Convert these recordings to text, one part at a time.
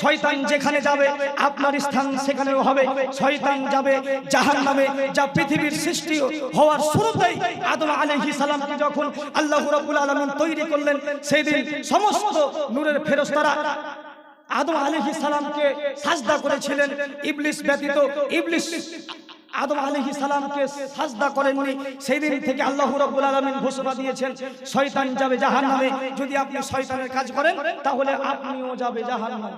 শয়তান যেখানে যাবে আপনার স্থান সেখানেও হবে। শয়তান যাবে জাহান্নামে। যা পৃথিবীর সৃষ্টি হওয়ার শুরুতেই আদম আলাইহিস সালামকে যখন আল্লাহ রাব্বুল আলামিন তৈরি করলেন, সেই দিন সমস্ত নূরের ফেরেশতারা আদম আলাইহিস সালামকে সাজদা করেছিলেন, ইবলিস ব্যতীত। ইবলিস আদম আলাইহিস সালামকে সাজদা করেননি। সেই দিন থেকে আল্লাহ রাব্বুল আলামিন ঘোষণা দিয়েছেন শয়তান যাবে জাহান্নামে। যদি আপনি শয়তানের কাজ করেন তাহলে আপনিও যাবে জাহান্নামে।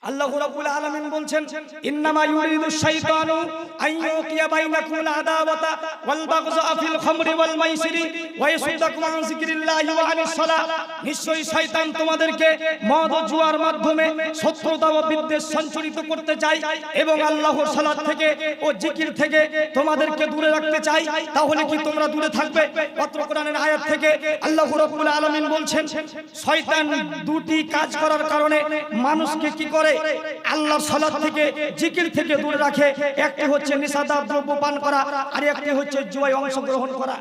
আল্লাহ রাব্বুল আলামিন বলছেন ইন্নামা ইউরিদু শাইতানু আইয়ুকিয়া বাইনাকুমুল আদাওয়াতা ওয়াল বাগযা ফিল খামরি ওয়াল মাইসিরি ওয়া ইয়াসুদ্দাকুম আন যিকরিল্লাহি ওয়া আনিস সালাহ। নিশ্চয়ই শয়তান তোমাদেরকে মদ ও জুয়ার মাধ্যমে শত্রুতা ও বিদ্বেষ সঞ্চারিত করতে চায় এবং আল্লাহর সালাত থেকে ও জিকির থেকে তোমাদেরকে দূরে রাখতে চায়। তাহলে কি তোমরা দূরে থাকবে? পত্র কোরআনের আয়াত থেকে আল্লাহ রাব্বুল আলামিন বলছেন শয়তান দুটি কাজ করার কারণে মানুষকে কি করে? আল্লাহর সালাত থেকে জিকির থেকে দূরে রাখে। একটি হচ্ছে নিশাদার দ্রব্য পান করা, আর একটি হচ্ছে জুয়ায় অংশগ্রহণ করা।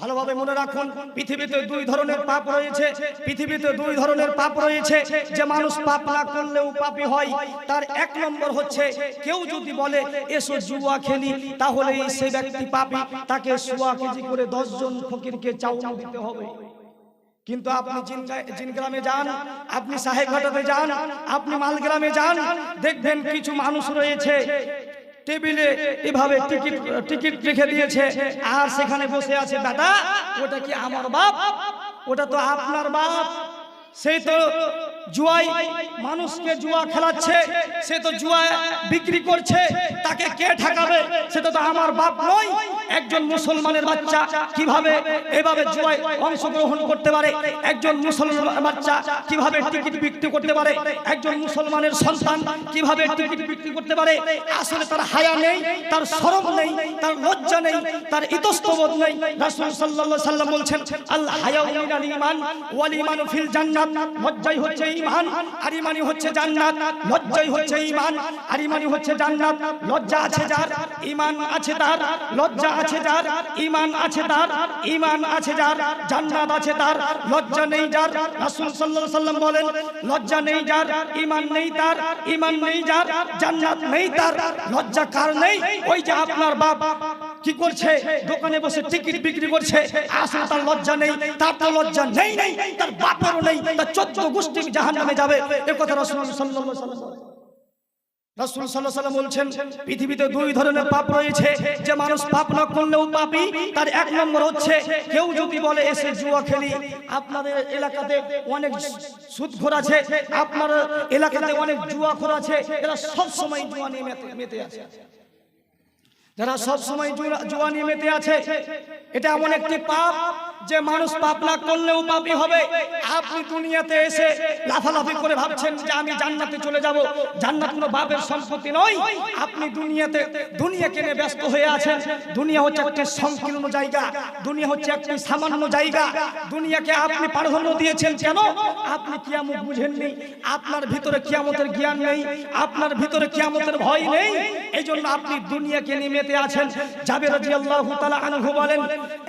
ভালোভাবে মনে রাখুন, পৃথিবীতে দুই ধরনের পাপ রয়েছে। পৃথিবীতে দুই ধরনের পাপ রয়েছে যে মানুষ পাপ না করলেও পাপী হয়। তার এক নম্বর হচ্ছে কেউ যদি বলে এসো জুয়া খেলি, তাহলে সেই ব্যক্তি পাপী। তাকে সোয়া কেজি করে 10 জন ফকিরকে চাউল দিতে হবে। কিন্তু আপনি জিন গ্রামে যান, আপনি সাহেবঘাটাতে যান, আপনি মালগ্রামে যান, দেখবেন কিছু মানুষ রয়েছে টেবিলে এভাবে টিকিট রেখে দিয়েছে, আর সেখানে বসে আছে। দাদা, ওটা কি আমার বাপ? ওটা তো আপনার বাপ। সেই তো জুয়ায় মানুষকে জুয়া খেলাচ্ছে, সে তো জুয়া বিক্রি করছে। তাকে কে ঠেকাবে? সেটা তো আমার বাপ নয়। একজন মুসলমানের বাচ্চা কিভাবে এভাবে জুয়ায় অংশগ্রহণ করতে পারে? একজন মুসলমানের বাচ্চা কিভাবে টিকিট বিক্রি করতে পারে? একজন মুসলমানের সন্তান কিভাবে টিকিট বিক্রি করতে পারে? আসলে তার হায়া নেই, তার শরম নেই, তার লজ্জা নেই, তার ইতস্তবোধ নেই। রাসূল সাল্লাল্লাহু আলাইহি সাল্লাম বলছেন আল হায়াউ মিনাল ঈমান ওয়াল ঈমানু ফিল জান্নাত। লজ্জাই হচ্ছে ঈমান, আর ঈমানই হচ্ছে জান্নাত। লজ্জাই হচ্ছে ঈমান, আর ঈমানই হচ্ছে জান্নাত। লজ্জা আছে যার, ঈমান আছে তার। লজ্জা আছে যার, ঈমান আছে তার। ঈমান আছে যার, জান্নাত আছে তার। লজ্জা নেই যার, রাসূল সাল্লাল্লাহু আলাইহি সাল্লাম বলেন লজ্জা নেই যার, ঈমান নেই তার। ঈমান নেই যার, জান্নাত নেই তার। লজ্জা কার নেই? ওই যে আপনার বাপ কি করছে? দোকানে বসে টিকিট বিক্রি করছে। আসলে তার লজ্জা নেই, তার তো লজ্জা নেই, তার বাপেরও নেই। তার 14 গোষ্ঠী জাহান্নামে যাবে। এই কথা রাসূল সাল্লাল্লাহু আলাইহি সাল্লাম রাসূল সাল্লাল্লাহু আলাইহি সাল্লাম বলছেন পৃথিবীতে দুই ধরনের পাপ রয়েছে যে মানুষ পাপ না করলেও পাপী। তার এক নম্বর হচ্ছে কেউ যদি বলে এসে জুয়া খেলি। আপনাদের এলাকাতে অনেক সুদখোর আছে, আপনার এলাকাতে অনেক জুয়াখোর আছে। এরা সব সময় জুয়া নিয়ে মেতে আছে। যারা সব সময় জুয়া নিয়ে মেতে আছে, এটা এমন একটি পাপ যে মানুষ পাপ না করলেও পাপী হবে। আপনি দুনিয়াতে এসে লাফালাফি করে ভাবছেন যে আমি জান্নাতে চলে যাব। জান্নাত কোনো বাপের সম্পত্তি নয়। আপনি দুনিয়াকে নিয়ে ব্যস্ত হয়ে আছেন। দুনিয়া হচ্ছে একটি সংকীর্ণ জায়গা, দুনিয়া হচ্ছে একটি সামান্য জায়গা। দুনিয়াকে আপনি প্রাধান্য দিয়েছেন কেন? আপনি কিয়ামত বুঝেননি, আপনার ভিতরে কিয়ামতের জ্ঞান নেই, আপনার ভিতরে কিয়ামতের ভয় নেই। এই জন্য আপনি দুনিয়াকে নিয়ে মেতে আছেন। জাবের রাদিয়াল্লাহু তাআলা আনহু বলেন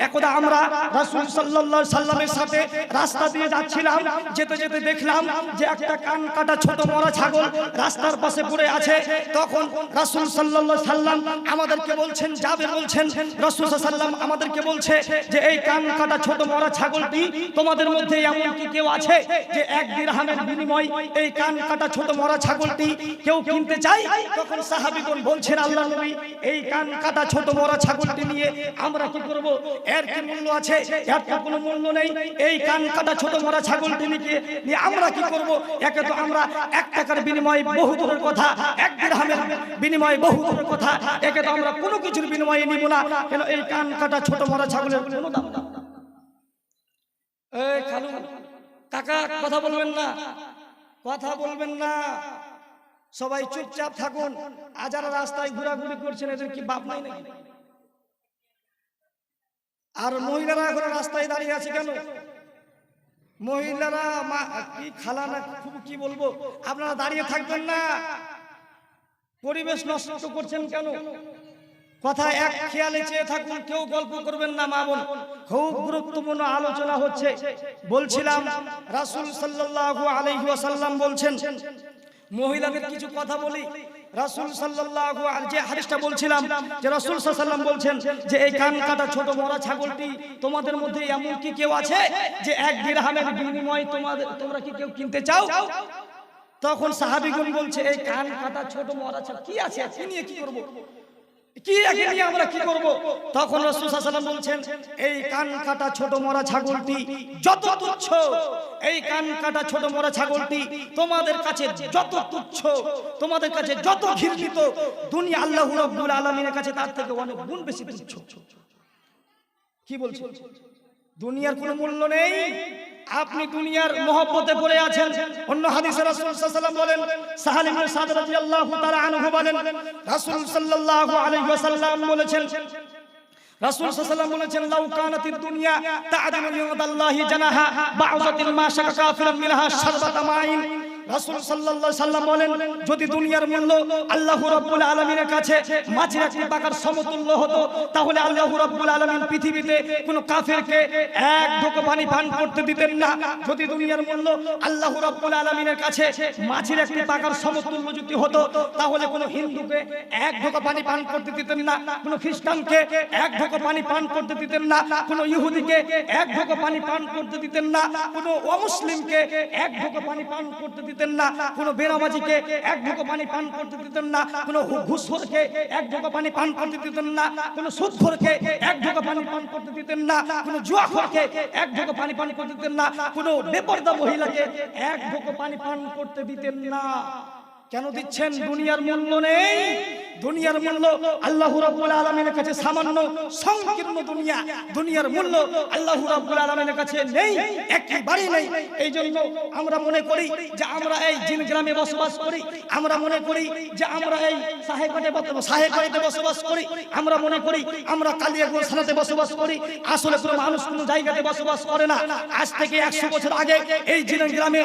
একদা আমরা রাসূল সাল্লাল্লাহু আলাইহি সাল্লামের সাথে রাস্তা দিয়ে যাচ্ছিলাম। যেতে যেতে দেখলাম যে একটা কান কাটা ছোট মরা ছাগল রাস্তার পাশে পড়ে আছে। তখন রাসূল সাল্লাল্লাহু আলাইহি সাল্লাম আমাদেরকে বলছেন, জাবের বলছেন রাসূল সাল্লাল্লাহু আলাইহি সাল্লাম আমাদেরকে বলছে যে এই কান কাটা ছোট মরা ছাগলটি তোমাদের মধ্যে এমন কি কেউ আছে যে 1 দিরহামের বিনিময়ে এই কান কাটা ছোট মরা ছাগলটি কেউ কিনতে চায়? তখন সাহাবীগণ বলছেন আল্লাহর নবী, এই কান কাটা ছোট মরা ছাগলটি নিয়ে আমরা কি করব? এর কি মূল্য আছে? এর তো কোনো মূল্য নেই। এই কান কাটা ছোট মরা ছাগলটি নিয়ে আমরা কি করব? একে তো আমরা 1 টাকার বিনিময়ে বহু দূরের কথা, 1 দিরহামের বিনিময়ে বহু দূরের কথা। একে তো আমরা কোনো কিছুর বিনিময়ে নিব না। কেন? এই কান কাটা ছোট মরা ছাগলের কোনো দাম না। এই খালু কাকা কথা বলবেন না, কথা বলবেন না, সবাই চুপচাপ থাকুন। আর যারা রাস্তায় ঘোরাঘুরি করছেন এদের কি বাপ নাই নাকি? আর মহিলারা এখন রাস্তায় দাঁড়িয়ে আছে কেন? মহিলারা কি খালা না কি বলবো, আপনারা দাঁড়িয়ে থাকবেন না। পরিবেশ নষ্ট করছেন কেন? কথা এক খেয়ালে চেয়ে থাকুন, কেউ গল্প করবেন না। মা বোন খুব গুরুত্বপূর্ণ আলোচনা হচ্ছে। বলছিলাম রাসূল সাল্লাল্লাহু আলাইহি ওয়াসাল্লাম বলছেন, মহিলাদের কিছু কথা বলি। রাসূল সাল্লাল্লাহু আলাইহি যে হাদিসটা বলছিলাম, যে রাসূল সাল্লাল্লাহু আলাইহি ওয়াসাল্লাম বলছেন যে এই কান কাটা ছোট মরা ছাগলটি তোমাদের মধ্যে এমন কি কেউ আছে যে এক দিরহামের বিনিময়ে তোমরা কি কেউ কিনতে চাও? তখন সাহাবীগণ বলছে এই কান কাটা ছোট মরা ছাগল কি আছে, কি নিয়ে কি করব, কি একে নিয়ে আমরা কি করব? তখন রাসূল সাল্লাল্লাহু আলাইহি ওয়াসাল্লাম বলছেন এই কান কাটা ছোট মরা ছাগলটি যত তুচ্ছ, এই কান কাটা ছোট মরা ছাগলটি তোমাদের কাছে যত তুচ্ছ, তোমাদের কাছে যত ঘৃণিত, দুনিয়া আল্লাহ রাব্বুল আলামিনের কাছে তার থেকে অনেক গুণ বেশি তুচ্ছ। কি বলছো? দুনিয়ার কোনো মূল্য নেই। আপনি দুনিয়ার মহব্বতে পড়ে আছেন। অন্য হাদিসে রাসূল সাল্লাল্লাহু আলাইহি ওয়াসাল্লাম বলেন, সাহাল ইবনে সাদ রাদিয়াল্লাহু তাআলা আনহু বলেন, রাসূল সাল্লাল্লাহু আলাইহি ওয়াসাল্লাম বলেছেন, রাসূল সাল্লাল্লাহু আলাইহি ওয়াসাল্লাম বলেছেন, লাউ কানাতিদ দুনিয়া তা'দিলু ইনদাল্লাহি জানাহা বা'যাতিন মা শাকা কাফিরান মিনহা শারবাতা মাইন। রাসূল সাল্লাল্লাহু আলাইহি ওয়াসাল্লাম বলেন, যদি দুনিয়ার মূল্য আল্লাহ রাব্বুল আলামিনের কাছে মাছের একটি পাকার সমতুল্য হতো, তাহলে আল্লাহ রাব্বুল আলামিন পৃথিবীতে কোনো কাফেরকে এক ঢোক পানি পান করতে দিতেন না। যদি দুনিয়ার মূল্য আল্লাহ রাব্বুল আলামিনের কাছে মাছের একটি পাকার সমতুল্য যদি হতো, তাহলে কোনো হিন্দুকে এক ঢোক পানি পান করতে দিতেন না, কোনো খ্রিস্টানকে এক ঢোক পানি পান করতে দিতেন না, কোনো ইহুদিকে এক ঢোক পানি পান করতে দিতেন না, কোনো অমুসলিমকে এক ঢোক পানি পান করতে দিতেন না, কোনো বেনামাজিকে এক ঢোক পানি পান করতে দিতেন না, কোনো ঘুষখোরকে এক ঢোক পানি পান করতে দিতেন না, কোনো সুদখোরকে এক ঢোক পানি পান করতে দিতেন না, কোনো জুয়াখোরকে এক ঢোক পানি পান করতে দিতেন না, কোনো বেপরদা মহিলাকে এক ঢোক পানি পান করতে দিতেন না। কেন দিচ্ছেন? দুনিয়ার মূল্য নেই। দুনিয়ার মূল্য আল্লাহ রাব্বুল আলামিনের কাছে সামান্য সংকীর্ণ দুনিয়া, দুনিয়ার মূল্য আল্লাহ রাব্বুল আলামিনের কাছে নেই, একেবারেই নেই। এই জন্য আমরা মনে করি যে আমরা এই জিন গ্রামে বসবাস করি, আমরা মনে করি যে আমরা এই সাহেববাড়িতে বসবাস করি, আমরা মনে করি আমরা কালিয়াগঞ্জ থানাতে বসবাস করি। আসলে কোনো মানুষ কোনো জায়গাতে বসবাস করে না। আজ থেকে 100 বছর আগে এই জিন গ্রামে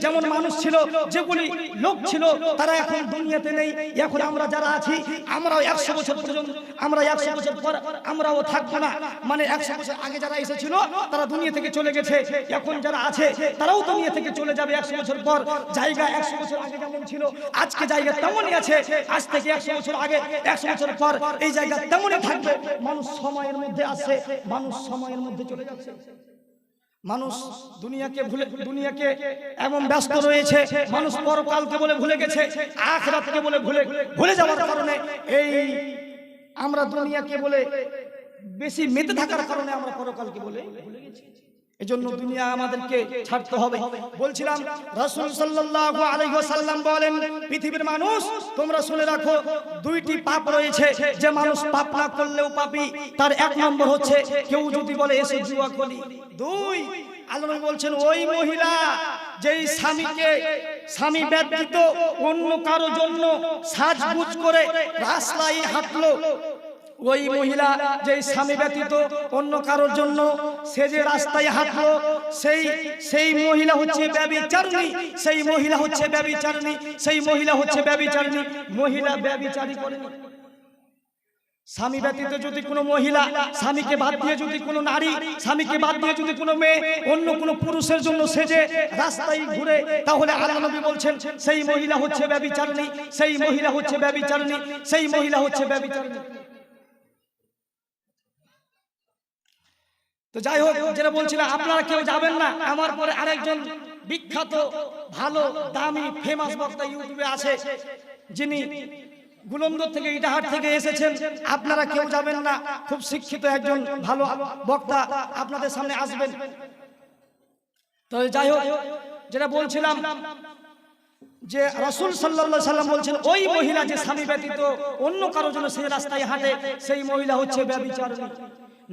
যেমন মানুষ ছিল, যেগুলি লোক ছিল, তারা এখন দুনিয়াতে নেই। এখন আমরা যারা আছি, আমরাও 100 বছর পর্যন্ত, আমরা 100 বছর পর আমরাও থাকবো না। মানে 100 বছর আগে যারা এসেছিল তারা দুনিয়া থেকে চলে গেছে, এখন যারা আছে তারাও দুনিয়া থেকে চলে যাবে 100 বছর পর। জায়গা 100 বছর আগে যেমন ছিল, আজকে জায়গা তেমনই আছে। আজ থেকে 100 বছর আগে, 100 বছর পর এই জায়গা তেমনই থাকবে। মানুষ সময়ের মধ্যে আসছে, মানুষ সময়ের মধ্যে চলে যাচ্ছে। মানুষ দুনিয়াকে দুনিয়াকে এমন ব্যস্ত রয়েছে, মানুষ পরকালকে বলে ভুলে গেছে, আখিরাতকে বলে ভুলে যাওয়ার কারণে এই আমরা দুনিয়াকে বলে বেশি মেতে থাকার কারণে আমরা পরকালকে বলে ভুলে গেছি। এজন্য দুনিয়া আমাদেরকে ছাড়তে হবে। বলছিলাম রাসূল সাল্লাল্লাহু আলাইহি ওয়াসাল্লাম বলেন, পৃথিবীর মানুষ তোমরা শুনে রাখো, দুইটি পাপ রয়েছে যে মানুষ পাপ না করলেও পাপী। তার এক নম্বর হচ্ছে কেউ যদি বলে এসে জুয়া খেলি। দুই, আল্লাহ নবী বলছেন ওই মহিলা যেই স্বামী ব্যতীত অন্য কারো জন্য সাজগুজ করে রাস্তায় হাঁটলো, ওই মহিলা যে স্বামী ব্যতীত অন্য কারোর জন্য সে যে রাস্তায় হাঁটলো, সেই মহিলা হচ্ছে ব্যভিচারিণী, সেই মহিলা হচ্ছে ব্যভিচারিণী, সেই মহিলা হচ্ছে ব্যভিচারিণী। মহিলা ব্যভিচারী করেনি। স্বামী ব্যতীত যদি কোনো মহিলা, স্বামীকে বাদ দিয়ে যদি কোনো নারী, স্বামীকে বাদ দিয়ে যদি কোনো মেয়ে অন্য কোনো পুরুষের জন্য সেজে রাস্তায় ঘুরে, তাহলে আল্লাহ নবী বলছেন সেই মহিলা হচ্ছে ব্যভিচারিণী, সেই মহিলা হচ্ছে ব্যভিচারিণী, সেই মহিলা হচ্ছে ব্যভিচারিণী। তো যাই হোক, যেটা বলছিলাম, আপনারা কেউ যাবেন না। আমার পরে আরেকজন বিখ্যাত ভালো দামি ফেমাস বক্তা ইউটিউবে আছে, যিনি গুলন্দর থেকে, ইটাহাট থেকে এসেছেন। আপনারা কেউ যাবেন না। খুব শিক্ষিত একজন ভালো বক্তা আপনাদের সামনে আসবেন। তো যাই হোক, যেটা বলছিলাম যে রাসূল সাল্লাল্লাহু আলাইহি সাল্লাম বলছেন ওই মহিলা যে স্বামী ব্যতীত অন্য কারোর জন্য সেই রাস্তায় হাঁটে, সেই মহিলা হচ্ছে ব্যভিচারিণী।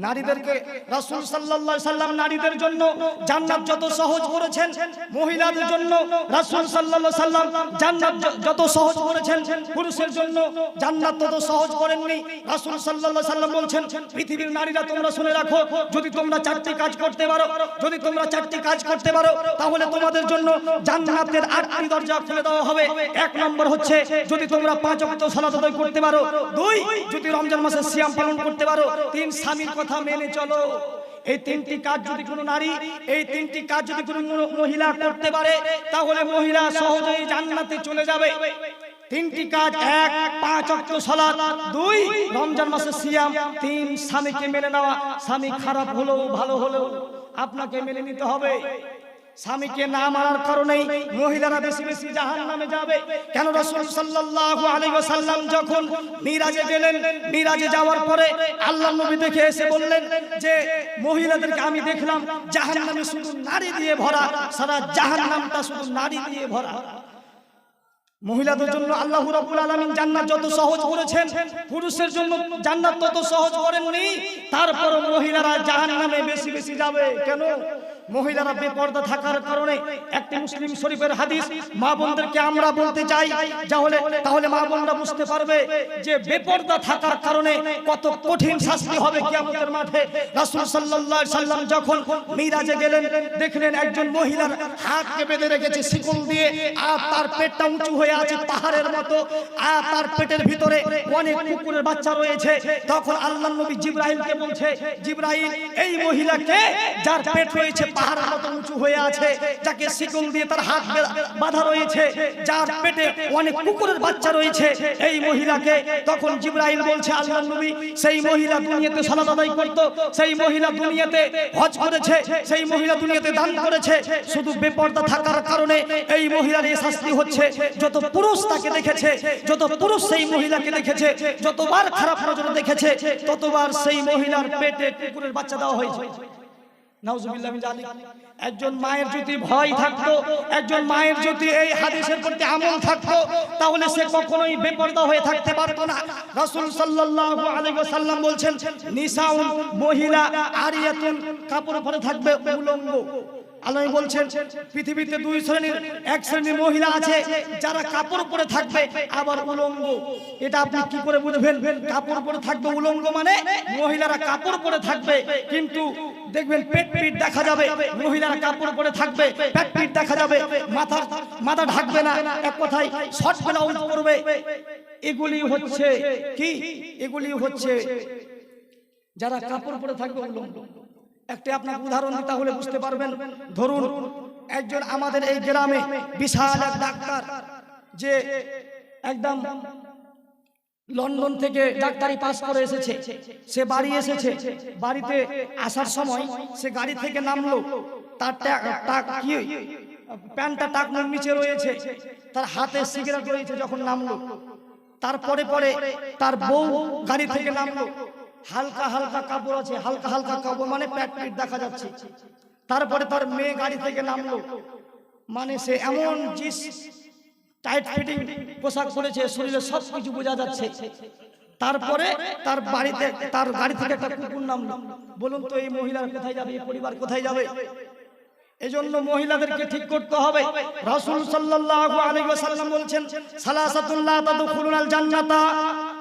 নারীদেরকে রাসূল সাল্লাল্লাহু আলাইহি সাল্লাম নারীদের জন্য জান্নাত যত সহজ করেছেন, মহিলাদের জন্য রাসূল সাল্লাল্লাহু আলাইহি সাল্লাম জান্নাত যত সহজ করেছেন, পুরুষের জন্য জান্নাত তত সহজ করেননি। রাসূল সাল্লাল্লাহু আলাইহি সাল্লাম বলছেন, পৃথিবীর নারীরা তোমরা শুনে রাখো, যদি তোমরা 4টি কাজ করতে পারো, যদি তোমরা 4টি কাজ করতে পারো, তাহলে তোমাদের জন্য জান্নাতের 8টি দরজা খুলে দেওয়া হবে। 1 নম্বর হচ্ছে যদি তোমরা 5 ওয়াক্ত সালাত আদায় করতে পারো। 2, যদি রমজান মাসে সিয়াম পালন করতে পারো। 3, স্বামীর কথা মেনে চলো। এই তিনটি কাজ যদি কোনো নারী, এই তিনটি কাজ যদি কোনো মহিলা করতে পারে, তাহলে মহিলা সহজেই জান্নাতে চলে যাবে। তিনটি কাজ: 1 5 ওয়াক্ত সালাত, 2 রমজান মাসে সিয়াম, 3 স্বামীকে মেনে নেওয়া। স্বামী খারাপ হলেও ভালো হলেও আপনাকে মেনে নিতে হবে। স্বামীকে না মানার কারণেই মহিলারা বেশি বেশি জাহান্নামে যাবে। কেন? রাসূল সাল্লাল্লাহু আলাইহি ওয়াসাল্লাম যখন মিরাজে গেলেন, মিরাজে যাওয়ার পরে আল্লাহর নবী দেখে এসে বললেন যে মহিলাদেরকে আমি দেখলাম জাহান্নামে শুধু নারী দিয়ে ভরা, সারা জাহান্নামটা শুধু নারী দিয়ে ভরা। মহিলাদের জন্য আল্লাহ রাব্বুল আলামিন জান্নাত যত সহজ করেছেন, পুরুষের জন্য জান্নাত তত সহজ করেননি। তারপর মহিলারা জাহান্নামে বেশি বেশি যাবে। কেন? মহিলারা বেপরদা থাকার কারণে। একটি মুসলিম শরীফের হাদিস মা বোনদেরকে আমরা বলতে চাই, তাহলে মা বোনরা বুঝতে পারবে যে বেপরদা থাকার কারণে কত কঠিন শাস্তি হবে কিয়ামতের মাঠে। রাসূল সাল্লাল্লাহু আলাইহি সাল্লাম যখন মিরাজে গেলেন, দেখলেন একজন মহিলার হাতকে বেঁধে রেখেছে শিকল দিয়ে, আর তার পেটটা উঁচু হয়ে আছে পাহাড়ের মতো, আর তার পেটের ভিতরে অনেক কুকুরের বাচ্চা রয়েছে। তখন আল্লাহর নবী জিবরাইলকে বলছে, জিবরাইল, এই মহিলাকে যার পেট রয়েছে পাহাড়ের মতো উঁচু হয়ে আছে, যাকে শিকল দিয়ে তার হাত বাঁধা রয়েছে, যার পেটে অনেক কুকুরের বাচ্চা রয়েছে, এই মহিলাকে। তখন জিবরাইল বলছে, আল্লাহর নবী, সেই মহিলা দুনিয়াতে সালাত আদায় করত, সেই মহিলা দুনিয়াতে হজ করেছে, সেই মহিলা দুনিয়াতে দান করেছে, শুধু বেপরদা থাকার কারণে এই মহিলার এই শাস্তি হচ্ছে। যত পুরুষ তাকে দেখেছে, যত পুরুষ সেই মহিলাকে দেখেছে, যতবার খারাপ নজরে দেখেছে, ততবার সেই মহিলার পেটে কুকুরের বাচ্চা দেওয়া হয়েছে। নাউজুবিল্লাহ মিন যালিক। একজন মায়ের যদি ভয় থাকতো, একজন মায়ের যদি এই হাদিসের প্রতি আমল থাকতো, তাহলে সে কখনোই বেপরদা হয়ে থাকতে পারতো না। রাসূল সাল্লাল্লাহু আলাইহি ওয়াসাল্লাম বলছেন, নিসাউন, মহিলা, আরিয়াতুন, কাপড় পরে থাকবে, উলঙ্গ। আল্লাহ বলছেন পৃথিবীতে দুই শ্রেণীর, এক শ্রেণীর মহিলা আছে যারা কাপড় পরে থাকবে, আবার উলঙ্গ। এটা আপনি কি করে বুঝবেন? কাপড় পরে থাকবে উলঙ্গ মানে মহিলারা কাপড় পরে থাকবে, কিন্তু দেখবেন পেট পিঠ দেখা যাবে। মহিলারা কাপড় পরে থাকবে, পেট পিঠ দেখা যাবে, মাথা ঢাকবে না, এক কথায় শর্ট ব্লাউজ পরবে। এগুলি হচ্ছে কি? এগুলি হচ্ছে যারা কাপড় পরে থাকবে উলঙ্গ। একটা আপনাকে উদাহরণ দিতে হলে বুঝতে পারবেন। ধরুন একজন আমাদের এই গ্রামে বিশাল এক ডাক্তার, যে একদম লন্ডন থেকে ডাক্তারি পাস করে এসেছে, সে বাড়ি এসেছে। বাড়িতে আসার সময় সে গাড়ি থেকে নামলো, তার প্যান্টটা টাকনোর নিচে রয়েছে, তার হাতে সিগারেট রয়েছে যখন নামলো। তারপরে তার বউ গাড়ি থেকে নামলো, হালকা হালকা কাপড় আছে, হালকা হালকা কাপড় মানে পেট পিঠ দেখা যাচ্ছে। তারপরে তার মেয়ে গাড়ি থেকে নামলো, মানে সে এমন জিন্স টাইট ফিটিং পোশাক পরেছে, শরীরে সব কিছু বোঝা যাচ্ছে। তারপরে তার গাড়ি থেকে একটা কুকুর নামলো। বলুন তো এই মহিলার কোথায় যাবে? এই পরিবার কোথায় যাবে? এজন্য মহিলাদেরকে ঠিক করতে হবে। রাসূল সাল্লাল্লাহু আলাইহি ওয়াসাল্লাম বলছেন, সালাসাতুন লা তাদখুলুনাল জান্নাতা।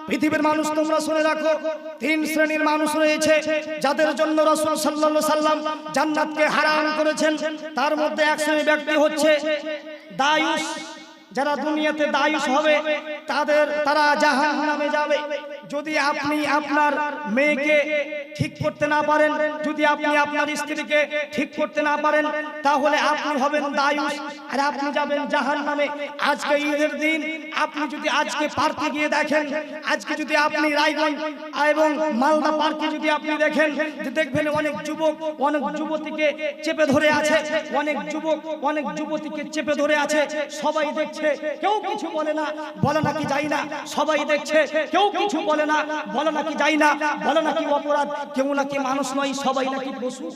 পৃথিবীর মানুষ তোমরা শুনে রাখো, 3 শ্রেণীর মানুষ রয়েছে যাদের জন্য রাসূল সাল্লাল্লাহু আলাইহি ওয়াসাল্লাম জান্নাতকে হারাম করেছেন। তার মধ্যে এক শ্রেণীর ব্যক্তি হচ্ছে দায়ুস। যারা দুনিয়াতে দায়ুস হবে তারা জাহান্নামে যাবে। যদি আপনি আপনার মেয়েকে ঠিক করতে না পারেন, যদি আপনি আপনার স্ত্রীকে ঠিক করতে না পারেন, তাহলে আপনি হবেন দায়ুস, আর আপনি যাবেন জাহান্নামে। আজকে ঈদের দিন আপনি যদি আজকে পার্কে গিয়ে দেখেন, আজকে যদি আপনি রায়গঞ্জ এবং মালদা পার্কে যদি আপনি দেখেন, দেখবেন অনেক যুবক অনেক যুবতীকে চেপে ধরে আছে, অনেক যুবক অনেক যুবতীকে চেপে ধরে আছে। সবাই দেখছে, কেউ কিছু বলে না, বলে নাকি যাই না। সবাই দেখছে, কেউ কিছু বলে না, বলে নাকি যাই না, বলে নাকি অপরাধ, কেউ নাকি মানুষ নয়, সবাই নাকি পশু।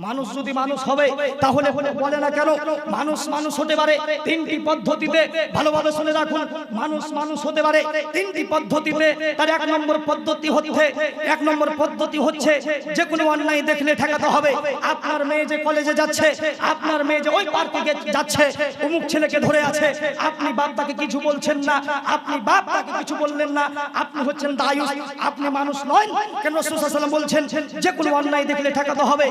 মানুষ যদি মানুষ হবে তাহলে বলে না কেন? মানুষ হতে পারে 3টি পদ্ধতিতে। ভালোভাবে শুনে রাখুন, মানুষ হতে পারে 3টি পদ্ধতিতে। তার 1 নম্বর পদ্ধতি হচ্ছে যে কোনো অন্যায় দেখলে ঠেকাতে হবে। আপনার মেয়ে যে কলেজে যাচ্ছে, আপনার মেয়ে যে ওই পার্কে যাচ্ছে, অমুক ছেলেকে ধরে আছে, আপনি বাপ তাকে কিছু বলছেন না, আপনি বাপ তাকে কিছু বললেন না, আপনি হচ্ছেন দায়ুস, আপনি মানুষ নয়। কেন? রাসূল সাল্লাল্লাহু আলাইহি ওয়াসাল্লাম বলছেন যে কোনো অন্যায় দেখলে ঠেকাতে হবে।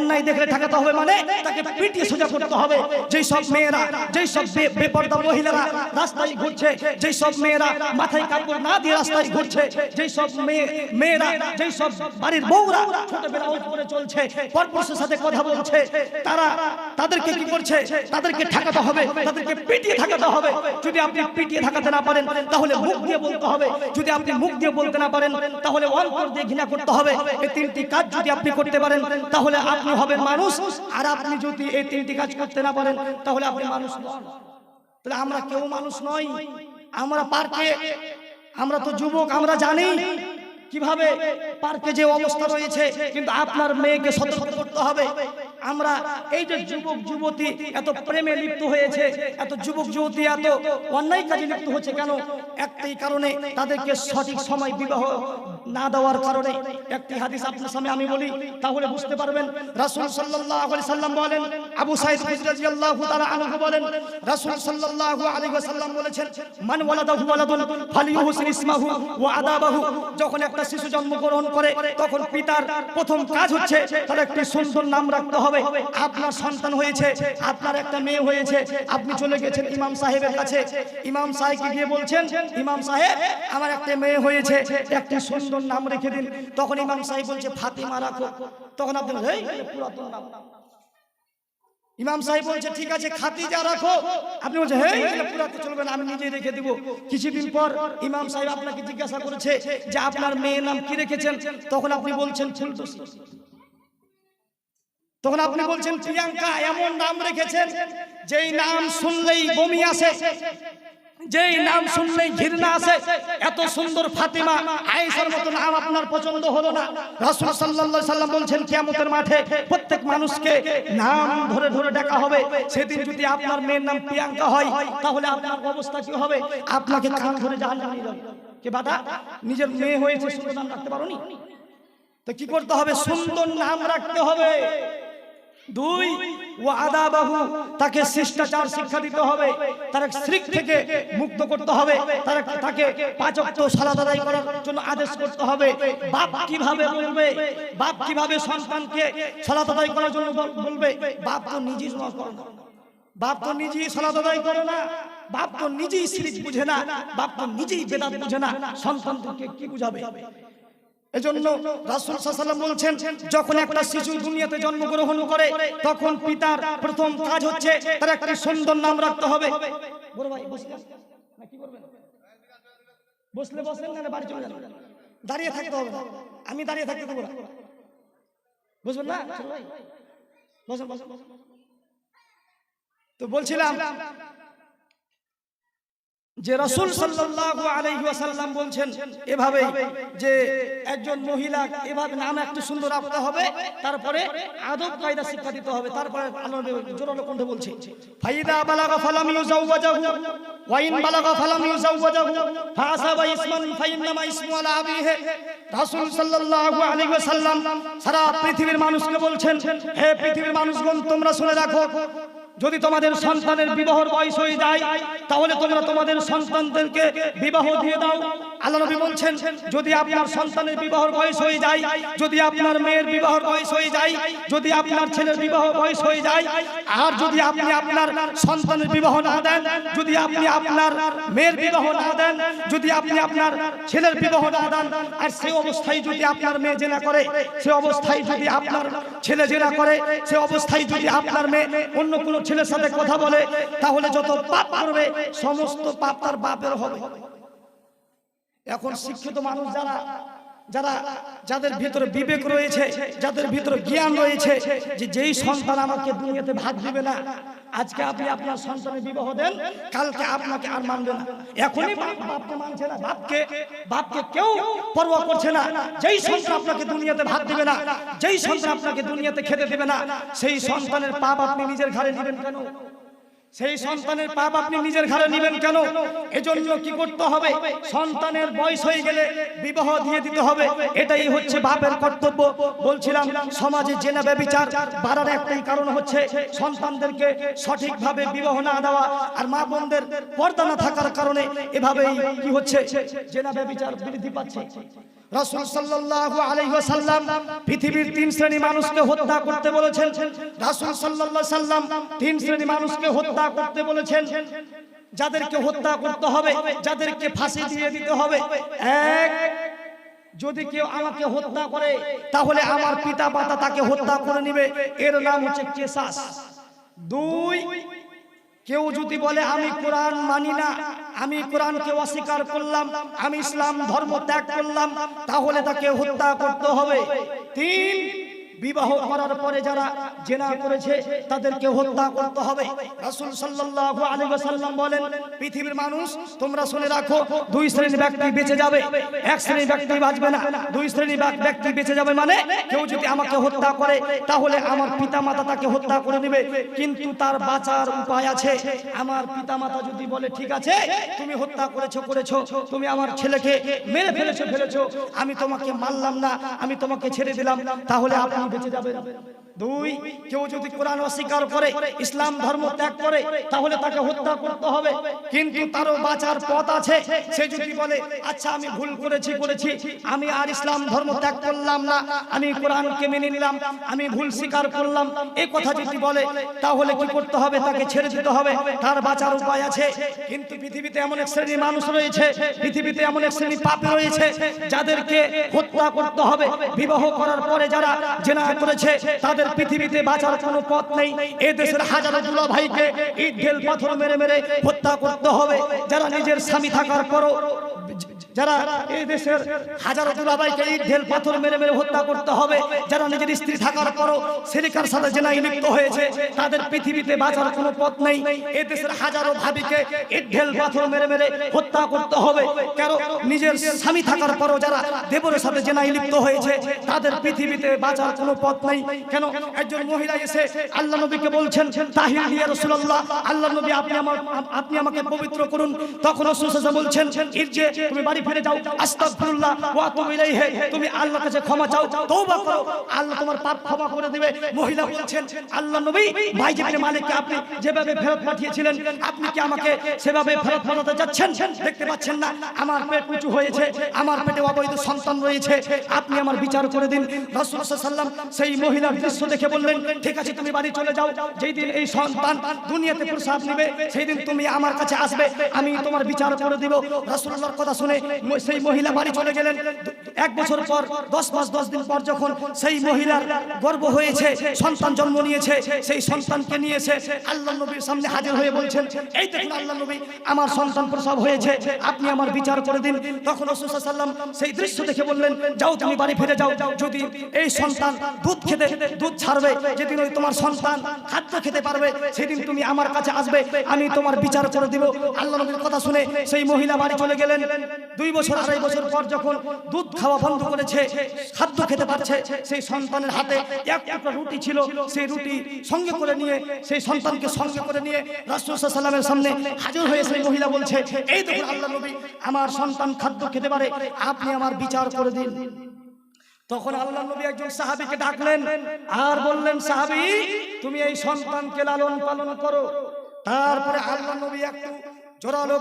অন্যায় দেখলে ঠেকাতে হবে মানে তাকে পিটিয়ে সোজা করতে হবে। যেই সব মেয়েরা, যেই সব বেপরদা মহিলারা রাস্তায় ঘুরছে, যেই সব মেয়েরা মাথায় কাপড় না দিয়ে রাস্তায় ঘুরছে, যেই সব মেয়েরা, যেই সব বাড়ির বউরা ছোট ব্লাউজ পরে চলছে, পরপুরুষের সাথে কথা বলছে, তাদেরকে কি করছে? তাদেরকে ঠেকাতে হবে, তাদেরকে পিটিয়ে ঠেকাতে হবে। যদি আপনি পিটিয়ে ঠেকাতে না পারেন তাহলে মুখ দিয়ে বলতে হবে। যদি আপনি মুখ দিয়ে বলতে না পারেন তাহলে অন্তর দিয়ে ঘৃণা করতে হবে। এই তিনটি কাজ যদি আপনি করতে পারেন তাহলে আপনি হবেন মানুষ। আর আপনি যদি এই তিনটি কাজ করতে না পারেন তাহলে আপনি মানুষ নন। তাহলে আমরা কেউ মানুষ নই। আমরা পার্কে, আমরা তো যুবক, আমরা জানি কিভাবে পার্কে যে অবস্থা রয়েছে, কিন্তু আপনার মেয়েকে সতর্ক করতে হবে। আমরা এই যে যুবক যুবতী এত প্রেমে লিপ্ত হয়েছে, এত যুবক যুবতী এত অন্যায় কাজে লিপ্ত হচ্ছে কেন? একটাই কারণে, তাদেরকে সঠিক সময় বিবাহ না দেওয়ার কারণে। একটি হাদিস আপনার সামনে আমি বলি, তাহলে বুঝতে পারবেন। রাসূল সাল্লাল্লাহু আলাইহি সাল্লাম বলেন, আবু সাঈদ খুদরী রাদিয়াল্লাহু তাআলা আনহু বলেন, রাসূল সাল্লাল্লাহু আলাইহি ওয়াসাল্লাম বলেছেন, মান ওয়ালাদাহু ওয়ালাদুন ফালিয়ুহসিন ইসমাহু ওয়া আদাবাহু। যখন একটা শিশু জন্মগ্রহণ করে তখন পিতার প্রথম কাজ হচ্ছে তার একটি সুন্দর নাম রাখতে হবে। আপনার সন্তান হয়েছে, আপনার একটা মেয়ে হয়েছে, আপনি চলে গেছেন ইমাম সাহেবের কাছে, ইমাম সাহেবকে গিয়ে বলছেন, ইমাম সাহেব আমার একটা মেয়ে হয়েছে, একটি সুন্দর নাম রেখে দিন। তখন ইমাম সাহেব বলছে ফাতিমা রাখো। তখন আপনি এই পুরাতন নাম। ইমাম সাহেব বলছে ঠিক আছে খাদিজা রাখো। আপনি বলছেন এই পুরাতন চলবে না, আমি নিজেই রেখে দিব। কিছুদিন পর ইমাম সাহেব আপনাকে জিজ্ঞাসা করেছে যে আপনার মেয়ের নাম কি রেখেছেন? তখন আপনি বলছেন ফুলটুসি। তখন আপনি বলছেন প্রিয়াঙ্কা। এমন নাম রেখেছেন যেই নাম শুনলেই বমি আসে, যেই নাম শুনলেই ঘৃণা আসে। এত সুন্দর ফাতিমা, আয়েশার মতো নাম আপনার পছন্দ হলো না। রাসূল সাল্লাল্লাহু আলাইহি সাল্লাম বলছেন কিয়ামতের মাঠে প্রত্যেক মানুষকে নাম ধরে ধরে ডাকা হবে। সেদিন যদি আপনার মেয়ের নাম প্রিয়াঙ্কা হয় তাহলে আপনার অবস্থা কি হবে? আপনাকে কান ধরে জাহান্নামে নিয়ে যাবে। কে বাবা নিজের মেয়ে হয়েছে সুন্দর নাম রাখতে পারোনি? তো কি করতে হবে? সুন্দর নাম রাখতে হবে। দুই, ওয়া আদাবাহু, তাকে শিষ্টাচার শিক্ষা দিতে হবে, তার শিরক থেকে মুক্ত করতে হবে, তাকে পাঁচ ওয়াক্ত সালাত আদায় করার জন্য আদেশ করতে হবে। বাপ কিভাবে বলবে? বাপ কিভাবে সন্তানকে সালাত আদায় করার জন্য বলবে? বাপ তো নিজেই নামাজ পড়ে না, বাপ তো নিজেই সালাত আদায় করে না, বাপ তো নিজেই শিরক বুঝে না, বাপ তো নিজেই বেদাত বুঝে না, সন্তানকে কি বুঝাবে? এজন্য রাসূল সাল্লাল্লাহু আলাইহি ওয়াসাল্লাম বলছেন যখন একটা শিশু দুনিয়াতে জন্মগ্রহণ করে তখন পিতার প্রথম কাজ হচ্ছে তার একটা সুন্দর নাম রাখতে হবে। বড় ভাই বসলেন না কি করবেন? বসলে বসেন না বাড়ি চলে যাবেন? দাঁড়িয়ে থাকতে হবে না, আমি দাঁড়িয়ে থাকতে দেব না, বুঝবেন না? ছোট ভাই বসেন বসেন। তো বলছিলাম যে রাসূল সাল্লাল্লাহু আলাইহি ওয়াসাল্লাম বলছেন এভাবে যে একজন মহিলা এভাবে নাম একটু সুন্দর রাখতে হবে, তারপরে আদব কায়দা শিক্ষা দিতে হবে। তারপরে আল্লাহ জোরালো কণ্ঠে বলছে ফাইদা বালাগা ফালাম ইউজাওয়াজাহু ওয়া ইন বালাগা ফালাম ইউজাওয়াজাহু ফাসাবা ইসমান ফাইন্নামা ইসমু আলা আবিহি। রাসূল সাল্লাল্লাহু আলাইহি ওয়াসাল্লাম সারা পৃথিবীর মানুষকে বলছেন, হে পৃথিবীর মানুষগণ তোমরা শুনে রাখো, যদি তোমাদের সন্তানের বিবাহের বয়স হয়ে যায় তাহলে তোমরা তোমাদের সন্তানদেরকে বিবাহ দিয়ে দাও। আল্লাহ নবী বলছেন যদি আপনার সন্তানের বিবাহের বয়স হয়ে যায়, যদি আপনার মেয়ের বিবাহের বয়স হয়ে যায়, যদি আপনার ছেলের বিবাহ বয়স হয়ে যায়, আর যদি আপনি আপনার সন্তানের বিবাহ না দেন, যদি আপনি আপনার মেয়ের বিবাহ না দেন, যদি আপনি আপনার ছেলের বিবাহ না দেন, আর সেই অবস্থায় যদি আপনার মেয়ে জেনা করে, সে অবস্থায় যদি আপনার ছেলে জেনা করে, সে অবস্থায় যদি আপনার মেয়ে অন্য কোনো ছেলের সাথে কথা বলে, তাহলে যত পাপ করবে সমস্ত পাপ তার বাপের হবে। এখন শিক্ষিত মানুষ যাদের ভিতরে বিবেক রয়েছে, যাদের ভিতরে জ্ঞান রয়েছে, যে যেই সন্তান আমাকে দুনিয়াতে ভাগ দিবে না, আজকে আপনি আপনার সন্তানের বিবাহ দেন, কালকে আপনাকে আর মানবে না। এখনই বাপকে মানছে না, বাপকে কেউ পরোয়া করছে না। যেই সন্তান আপনাকে দুনিয়াতে ভাগ দিবে না, যেই সন্তান আপনাকে দুনিয়াতে খেতে দেবে না, সেই সন্তানের পাপ আপনি নিজের ঘাড়ে নেবেন কেন? সেই সন্তানের পাপ আপনি নিজের ঘাড়ে নেবেন কেন? এজন্য কি করতে হবে? সন্তানের বয়স হয়ে গেলে বিবাহ দিয়ে দিতে হবে। এটাই হচ্ছে বাপের কর্তব্য। বলছিলাম সমাজে জেনা ব্যভিচার বাড়ার একটাই কারণ হচ্ছে সন্তানদেরকে সঠিকভাবে বিবাহ না দেওয়া, আর মা বোনদের পর্দা না থাকার কারণে এভাবেই কি হচ্ছে? জেনা ব্যভিচার বৃদ্ধি পাচ্ছে। রাসূল সাল্লাল্লাহু আলাইহি ওয়াসাল্লাম পৃথিবীর তিন শ্রেণী মানুষকে হত্যা করতে বলেছেন। রাসূল সাল্লাল্লাহু আলাইহি ওয়াসাল্লাম তিন শ্রেণী মানুষকে হত্যা করতে বলেছেন, যাদেরকে হত্যা করতে হবে, যাদেরকে ফাঁসি দিয়ে দিতে হবে। এক, যদি কেউ আমাকে হত্যা করে তাহলে আমার পিতা মাতা তাকে হত্যা করে নেবে, এর নাম হচ্ছে কিসাস। দুই, কেউ যদি বলে আমি কোরআন মানি না, আমি কোরআনকে অস্বীকার করলাম, আমি ইসলাম ধর্ম ত্যাগ করলাম, তাহলে তাকে হত্যা করতে হবে। তিন, বিবাহ করার পরে যারা জেনা করেছে তাদেরকে হত্যা করতে হবে। রাসূল সাল্লাল্লাহু আলাইহি ওয়াসাল্লাম বলেন, পৃথিবীর মানুষ তোমরা শুনে রাখো, দুই শ্রেণীর ব্যক্তি বেঁচে যাবে, এক শ্রেণীর ব্যক্তি বাঁচবে না। দুই শ্রেণীর ব্যক্তি বেঁচে যাবে মানে কেউ যদি আমাকে হত্যা করে তাহলে আমার পিতামাতা তাকে হত্যা করে নেবে, কিন্তু তার বাঁচার উপায় আছে। আমার পিতামাতা যদি বলে ঠিক আছে তুমি হত্যা করেছো, তুমি আমার ছেলেকে মেরে ফেলেছো, আমি তোমাকে মারলাম না, আমি তোমাকে ছেড়ে দিলাম, তাহলে আপনি বেঁচে যাবেন। দুই, কেউ যদি কোরআন অস্বীকার করে, ইসলাম ধর্ম ত্যাগ করে, তাহলে তাকে হত্যা করতে হবে, কিন্তু তারও বাঁচার পথ আছে। সে যদি বলে আচ্ছা আমি ভুল করেছি, আমি আর ইসলাম ধর্ম ত্যাগ করলাম না, আমি কোরআনকে মেনে নিলাম, আমি ভুল স্বীকার করলাম, এই কথা যদি বলে তাহলে কি করতে হবে? তাকে ছেড়ে দিতে হবে, তার বাঁচার উপায় আছে। কিন্তু পৃথিবীতে এমন এক শ্রেণীর মানুষ রয়েছে, পৃথিবীতে এমন এক শ্রেণীর পাপী রয়েছে যাদেরকে হত্যা করতে হবে। বিবাহ করার পরে যারা জেনা করেছে তাদের পৃথিবীতে বাঁচার কোনো পথ নেই। এই দেশের হাজারো দুলা ভাইকে ইট ঢেল পাথর মেরে হত্যা করতে হবে। যারা নিজের স্বামী থাকার পরও, যারা এই দেশের হাজারো দুলাভাইকে ইট ঢেল পাথর মেরে হত্যা করতে হবে, যারা নিজের স্ত্রী থাকার পরও সেরিকার সাথে জেনায় লিপ্ত হয়েছে, তাদের পৃথিবীতে বাঁচার কোনো পথ নেই। এই দেশের হাজারো ভাবিকে ইট ঢেল পাথর মেরে হত্যা করতে হবে। কারণ নিজের স্বামী থাকার পরও যারা দেবরের সাথে জেনায় লিপ্ত হয়েছে, তাদের পৃথিবীতে বাঁচার কোনো পথ নেই। কেন? একজন মহিলা এসে আল্লাহ নবীকে বলছেন, তাহির ইয়া রাসূলুল্লাহ, আল্লাহ নবী আপনি আমাকে পবিত্র করুন। তখন রাসূল সাল্লাল্লাহু আলাইহি ওয়াসাল্লাম বলছেন, ইরজি, তুমি বাড়ি ফিরে যাও, আস্তাগফিরুল্লাহ ওয়া আতুবু ইলাইহি, তুমি আল্লাহর কাছে ক্ষমা চাও, তওবা করো, আল্লাহ তোমার পাপ ক্ষমা করে দিবে। মহিলা বলছেন, আল্লাহ নবী, বাইজিদ ইবনে মালিককে আপনি যেভাবে ফেরত পাঠিয়েছিলেন, আপনি কি আমাকে সেভাবে ফেরত পাঠাতে যাচ্ছেন? দেখতে পাচ্ছেন না আমার পেট উঁচু হয়েছে, আমার পেটে অবৈধ সন্তান রয়েছে, আপনি আমার বিচার করে দিন। রাসূল সাল্লাল্লাহু আলাইহি ওয়াসাল্লাম সেই মহিলার দৃশ্য দেখে বললেন, ঠিক আছে তুমি বাড়ি চলে যাও, যেই দিন এই সন্তান দুনিয়াতে প্রসাব নেবে সেই দিন তুমি আমার কাছে আসবে, আমি তোমার বিচার করে দিব। রাসূলুল্লাহর কথা শুনে সেই মহিলা বাড়ি চলে গেলেন। 1 বছর পর 10 মাস 10 দিন পর যখন সেই মহিলার গর্ভ হয়েছে, সন্তান জন্ম নিয়েছে, সেই সন্তানকে নিয়ে এসে আল্লাহর নবীর সামনে হাজির হয়ে বলছেন, এই দেখুন আল্লাহর নবী, আমার সন্তান প্রসব হয়েছে, আপনি আমার বিচার করে দিন। তখন রাসূল সাল্লাল্লাহু আলাইহি ওয়াসাল্লাম সেই দৃশ্য দেখে বললেন, যাও তুমি বাড়ি ফিরে যাও, যদি এই সন্তান দুধ ছাড়বে, যেদিন ওই তোমার সন্তান খাদ্য খেতে পারবে সেদিন তুমি আমার কাছে আসবে, আমি তোমার বিচার করে দিব। আল্লাহর নবীর কথা শুনে সেই মহিলা বাড়ি চলে গেলেন। 2 বছর 2.5 বছর পর যখন দুধ খাওয়া বন্ধ করেছে, খাদ্য খেতে পারছে, সেই সন্তানের হাতে এক টুকরা রুটি ছিল, সেই রুটি সঙ্গে করে নিয়ে, সেই সন্তানকে সঙ্গে করে নিয়ে রাসূল সাল্লাল্লাহু আলাইহি ওয়াসাল্লামের সামনে হাজির হয়ে সেই মহিলা বলছে, এই দেখুন আল্লাহর নবী, আমার সন্তান খাদ্য খেতে পারে, আপনি আমার বিচার করে দিন। তখন আল্লাহর নবী একজন সাহাবীকে ডাকলেন আর বললেন, সাহাবী, তুমি এই সন্তানকে লালন পালন করো। তারপরে আল্লাহর নবী একটু জোরালো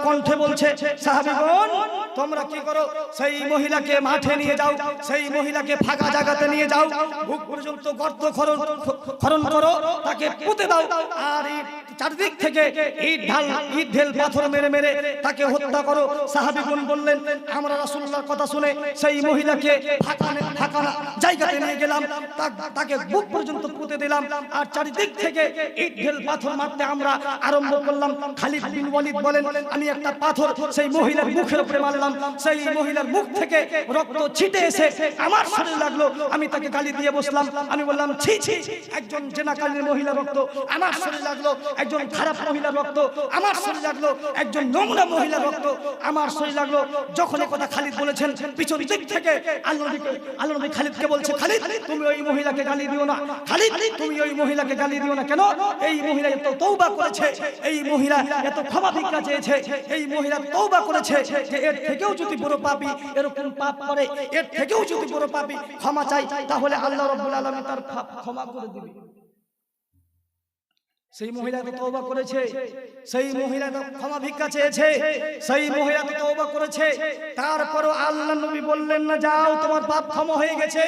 কণ্ঠে বলছে, সাহাবীগণ তোমরা কি করো, সেই মহিলাকে মাঠে নিয়ে যাও, সেই মহিলাকে ফাঁকা জায়গাতে নিয়ে যাও, বুক পর্যন্ত গর্ত খনন করো, তাকে পুঁতে দাও, আর চারদিক থেকে ইট ঢেল পাথর মেরে তাকে হত্যা করো। সাহাবীগণ বললেন, আমরা রাসূলুল্লাহর কথা শুনে সেই মহিলাকে ফাঁকা জায়গাতে নিয়ে গেলাম, তাকে বুক পর্যন্ত পুঁতে দিলাম, আর চারদিক থেকে ইট ঢেল পাথর মারতে আমরা আরম্ভ করলাম। খালিদ বিন ওয়ালিদ বলেন, আমি একটা পাথর সেই মহিলার মুখের উপরে মারলাম, সেই মহিলার মুখ থেকে রক্ত ছিটে এসে আমার শরীরে লাগলো, আমি তাকে গালি দিয়ে বসলাম, আমি বললাম, ছি ছি, একজন জেনাকারীর মহিলার রক্ত আমার শরীরে লাগলো, একজন খারাপ মহিলার রক্ত আমার শরীরে লাগলো, একজন নোংরা মহিলার রক্ত আমার শরীরে লাগলো। যখন এই কথা খালিদ বলেছেন, পিছন দিক থেকে আল্লাহ নবী খালিদকে বলছে, খালিদ তুমি ওই মহিলাকে গালি দিও না, খালিদ তুমি ওই মহিলাকে গালি দিও না। কেন? এই মহিলা এত তওবা করেছে, এই মহিলা এত ক্ষমা ভিক্ষা চেয়েছে, এই মহিলা তওবা করেছে যে এর থেকেও যদি বড় পাপী এরকম পাপ করে, এর থেকেও যদি বড় পাপী ক্ষমা চাই, তাহলে আল্লাহ রাব্বুল আলামিন তার পাপ ক্ষমা করে দিবে। সেই মহিলা তো তওবা করেছে, সেই মহিলা তো ক্ষমা ভিক্ষা চেয়েছে, সেই মহিলা তো তওবা করেছে। তারপরও আল্লাহর নবী বললেন না যাও তোমার পাপ ক্ষমা হয়ে গেছে।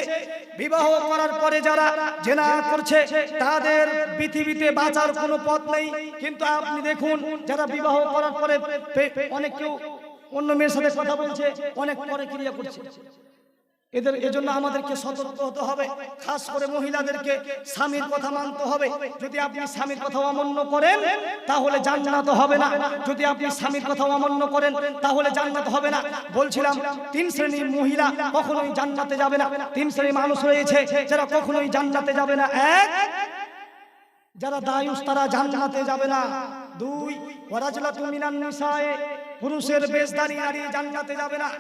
বিবাহ করার পরে যারা জিনা করছে তাদের পৃথিবীতে বাঁচার কোনো পথ নেই। কিন্তু আপনি দেখুন যারা বিবাহ করার পরে অনেক কেউ অন্য মেয়ের সাথে কথা বলছে, অনেক পরে ক্রিয়া করছে, এজন্য আমাদেরকে সতর্ক হতে হবে। খাস করে মহিলাদেরকে স্বামীর কথা মানতে হবে। যদি আপনি স্বামীর কথা অমান্য করেন তাহলে জান্নাত হবে না। যদি আপনি স্বামীর কথা অমান্য করেন তাহলে জান্নাত হবে না। বলছিলাম 3 শ্রেণীর মহিলা কখনোই জান্নাতে যাবে না। 3 শ্রেণীর মানুষ রয়েছে যারা কখনোই জান্নাতে যাবে না। 1, যারা দায়ুস তারা জান্নাতে যাবে না। 2, ওয়ারাজলাতু মিনান নিসায়ে, পুরুষের বেশধারী নারী জান্নাতে যাবে না।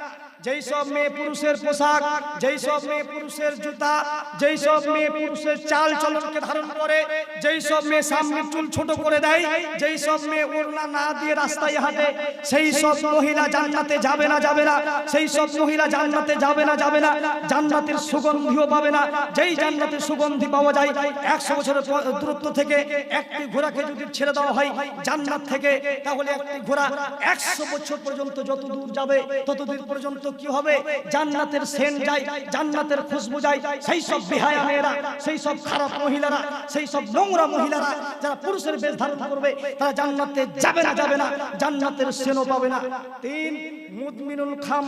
যেই সব মেয়ে পুরুষের পোশাক, যেই সব মেয়ে পুরুষের জুতা, যেই সব মেয়ে পুরুষের চাল চলনকে ধারণ করে, যেই সব মেয়ে সামনের চুল ছোট করে দেয়, যেই সব মেয়ে ওড়না না দিয়ে রাস্তায় হাঁটে, সেই সব মহিলা জান্নাতে যাবে না, যাবে না। সেই সব মহিলা জান্নাতে যাবে না, যাবে না। জান্নাতের সুগন্ধিও পাবে না। যেই জান্নাতের সুগন্ধি পাওয়া যায় 100 বছরের দূরত্ব থেকে একটি ঘোড়াকে যদি ছেড়ে দেওয়া হয় জান্নাত থেকে, তাহলে একটি ঘোড়া 100 বছর পর্যন্ত যত দূর যাবে তত দূর পর্যন্ত কি হবে? জান্নাতের সেন্ট যায়, জান্নাতের খুশবু যায়। সেই সব বেহায়া মেয়েরা, সেই সব খারাপ মহিলারা, সেই সব নোংরা মহিলারা যারা পুরুষের বেশ ধারণ করবে তারা জান্নাতে যাবে না, যাবে না। জান্নাতের সেনও পাবে না। 3, মুদমিনুল খাম,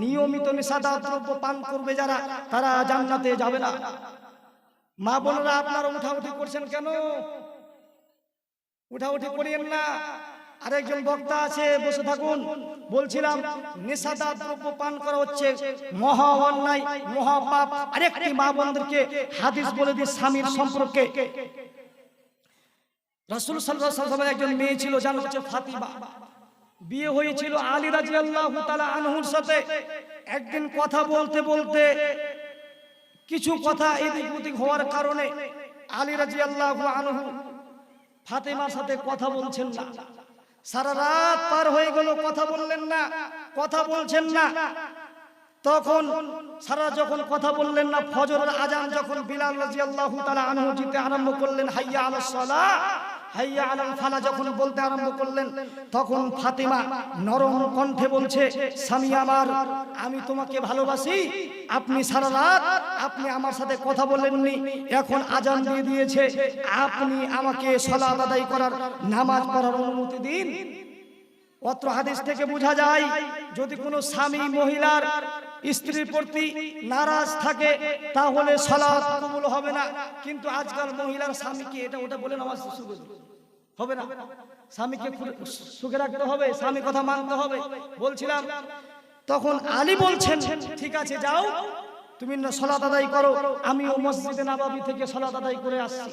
নিয়মিত নেশাদার দ্রব্য পান করবে যারা, তারা জান্নাতে যাবে না। মা বোনেরা আপনারা উঠাউঠি করছেন কেন? উঠাউঠি করিয়েন না। আরেকজন বক্তা আছে, বসে থাকুন। বলছিলাম নেশাদার দ্রব্য পান করা হচ্ছে মহা অন্যায়, মহা পাপ। আরেকটি মা বোনদেরকে হাদিস বলে দিয়ে স্বামীর সম্পর্কে। রাসূল সাল্লাল্লাহু আলাইহি ওয়াসাল্লামের একজন মেয়ে ছিল, যার নাম হচ্ছে ফাতিমা। বিয়ে হয়েছিল আলী রাদিয়াল্লাহু তাআলা আনহুর সাথে। একদিন কথা বলতে বলতে কিছু কথা এদিক ওদিক হওয়ার কারণে আলী রাদিয়াল্লাহু আনহু ফাতিমার সাথে কথা বলছেন না। সারা রাত পার হয়ে গেল, কথা বললেন না, কথা বলছেন না। তখন সারা যখন কথা বললেন না, ফজরের আজান যখন বিলাল রাদিয়াল্লাহু তাআলা আনহু দিতে আরম্ভ করলেন, হাইয়া আলাস সালাহ, হাইয়া আলাল ফালাহ যখন বলতে আরম্ভ করলেন, তখন ফাতিমা নরম কণ্ঠে বলছে, স্বামী আমার, আমি তোমাকে ভালোবাসি। আপনি সারা রাত আপনি আমার সাথে কথা বলেননি, এখন আজান দিয়ে দিয়েছে, আপনি আমাকে সালাত আদায় করার, নামাজ পড়ার অনুমতি দিন। অত্র হাদিস থেকে বোঝা যায় যদি কোনো স্বামী মহিলার স্ত্রীর প্রতি নারাজ থাকে তাহলে সালাত কবুল হবে না। কিন্তু আজকাল মহিলার স্বামীকে এটা ওটা বলে নামাজ শুরু হবে না। স্বামীকে সুখে রাখতে হবে, স্বামী কথা মানতে হবে। বলছিলাম তখন আলী বলছেন, ঠিক আছে যাও তুমি সালাত আদায় করো, আমিও মসজিদে নববী থেকে সালাত আদায় করে আসছি।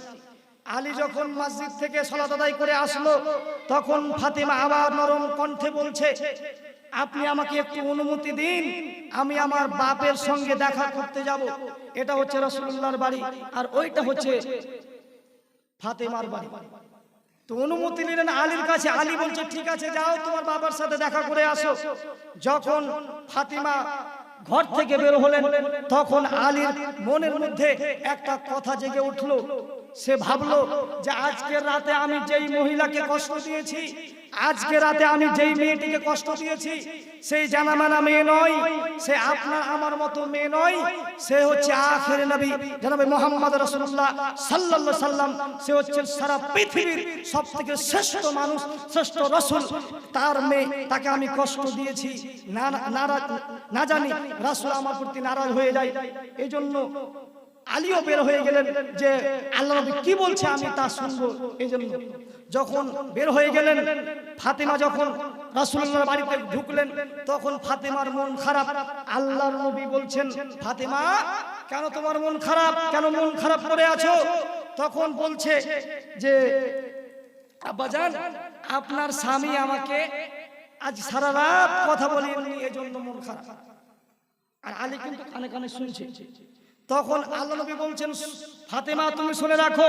আলী যখন মসজিদ থেকে সালাত আদায় করে আসলো, তখন ফাতিমা আবার নরম কণ্ঠে বলছে, আপনি আমাকে একটু অনুমতি দিন, আমি আমার বাপের সঙ্গে দেখা করতে যাব। এটা হচ্ছে রাসূলুল্লাহর বাড়ি, আর ওইটা হচ্ছে ফাতিমার বাড়ি। তো অনুমতি নিলেন আলীর কাছে। আলী বলছে, ঠিক আছে যাও তোমার বাবার সাথে দেখা করে আসো। যখন ফাতিমা ঘর থেকে বের হলেন, তখন আলীর মনের মধ্যে একটা কথা জেগে উঠলো। সে ভাবলো যে আজকের রাতে আমি যেই মহিলাকে কষ্ট দিয়েছি, আজকে রাতে আমি যেই মেয়েটিকে কষ্ট দিয়েছি, সেই জানামানা মেয়ে নয়, সে আপনার আমার মতো মেয়ে নয়, সে হচ্ছে আখির নবী জনাবে মুহাম্মদ রাসূলুল্লাহ সাল্লাল্লাহু আলাইহি সাল্লাম। সে হচ্ছে সারা পৃথিবীর সবথেকে শ্রেষ্ঠ মানুষ, শ্রেষ্ঠ রাসূল। তার মেয়ে, তাকে আমি কষ্ট দিয়েছি, না জানি রাসূল আমার প্রতি নারাজ হয়ে যায়। এই জন্য আলীও বের হয়ে গেলেন যে আল্লাহ নবী কি বলছে আমি তা শুনবো। এই জন্য যখন বের হয়ে গেলেন, ফাতিমা যখন রাসূলুল্লাহর বাড়িতে ঢুকলেন, তখন ফাতিমার মন খারাপ। আল্লাহর নবী বলছেন, ফাতিমা কেন তোমার মন খারাপ, কেন মন খারাপ করে আছো? তখন বলছে যে আব্বাজান, আপনার স্বামী আমাকে আজ সারা রাত কথা বলেননি, এজন্য মন খারাপ। আর আলী কিন্তু কানে কানে শুনছে। তখন আল্লাহ নবী বলছেন, ফাতেমা তুমি শুনে রাখো,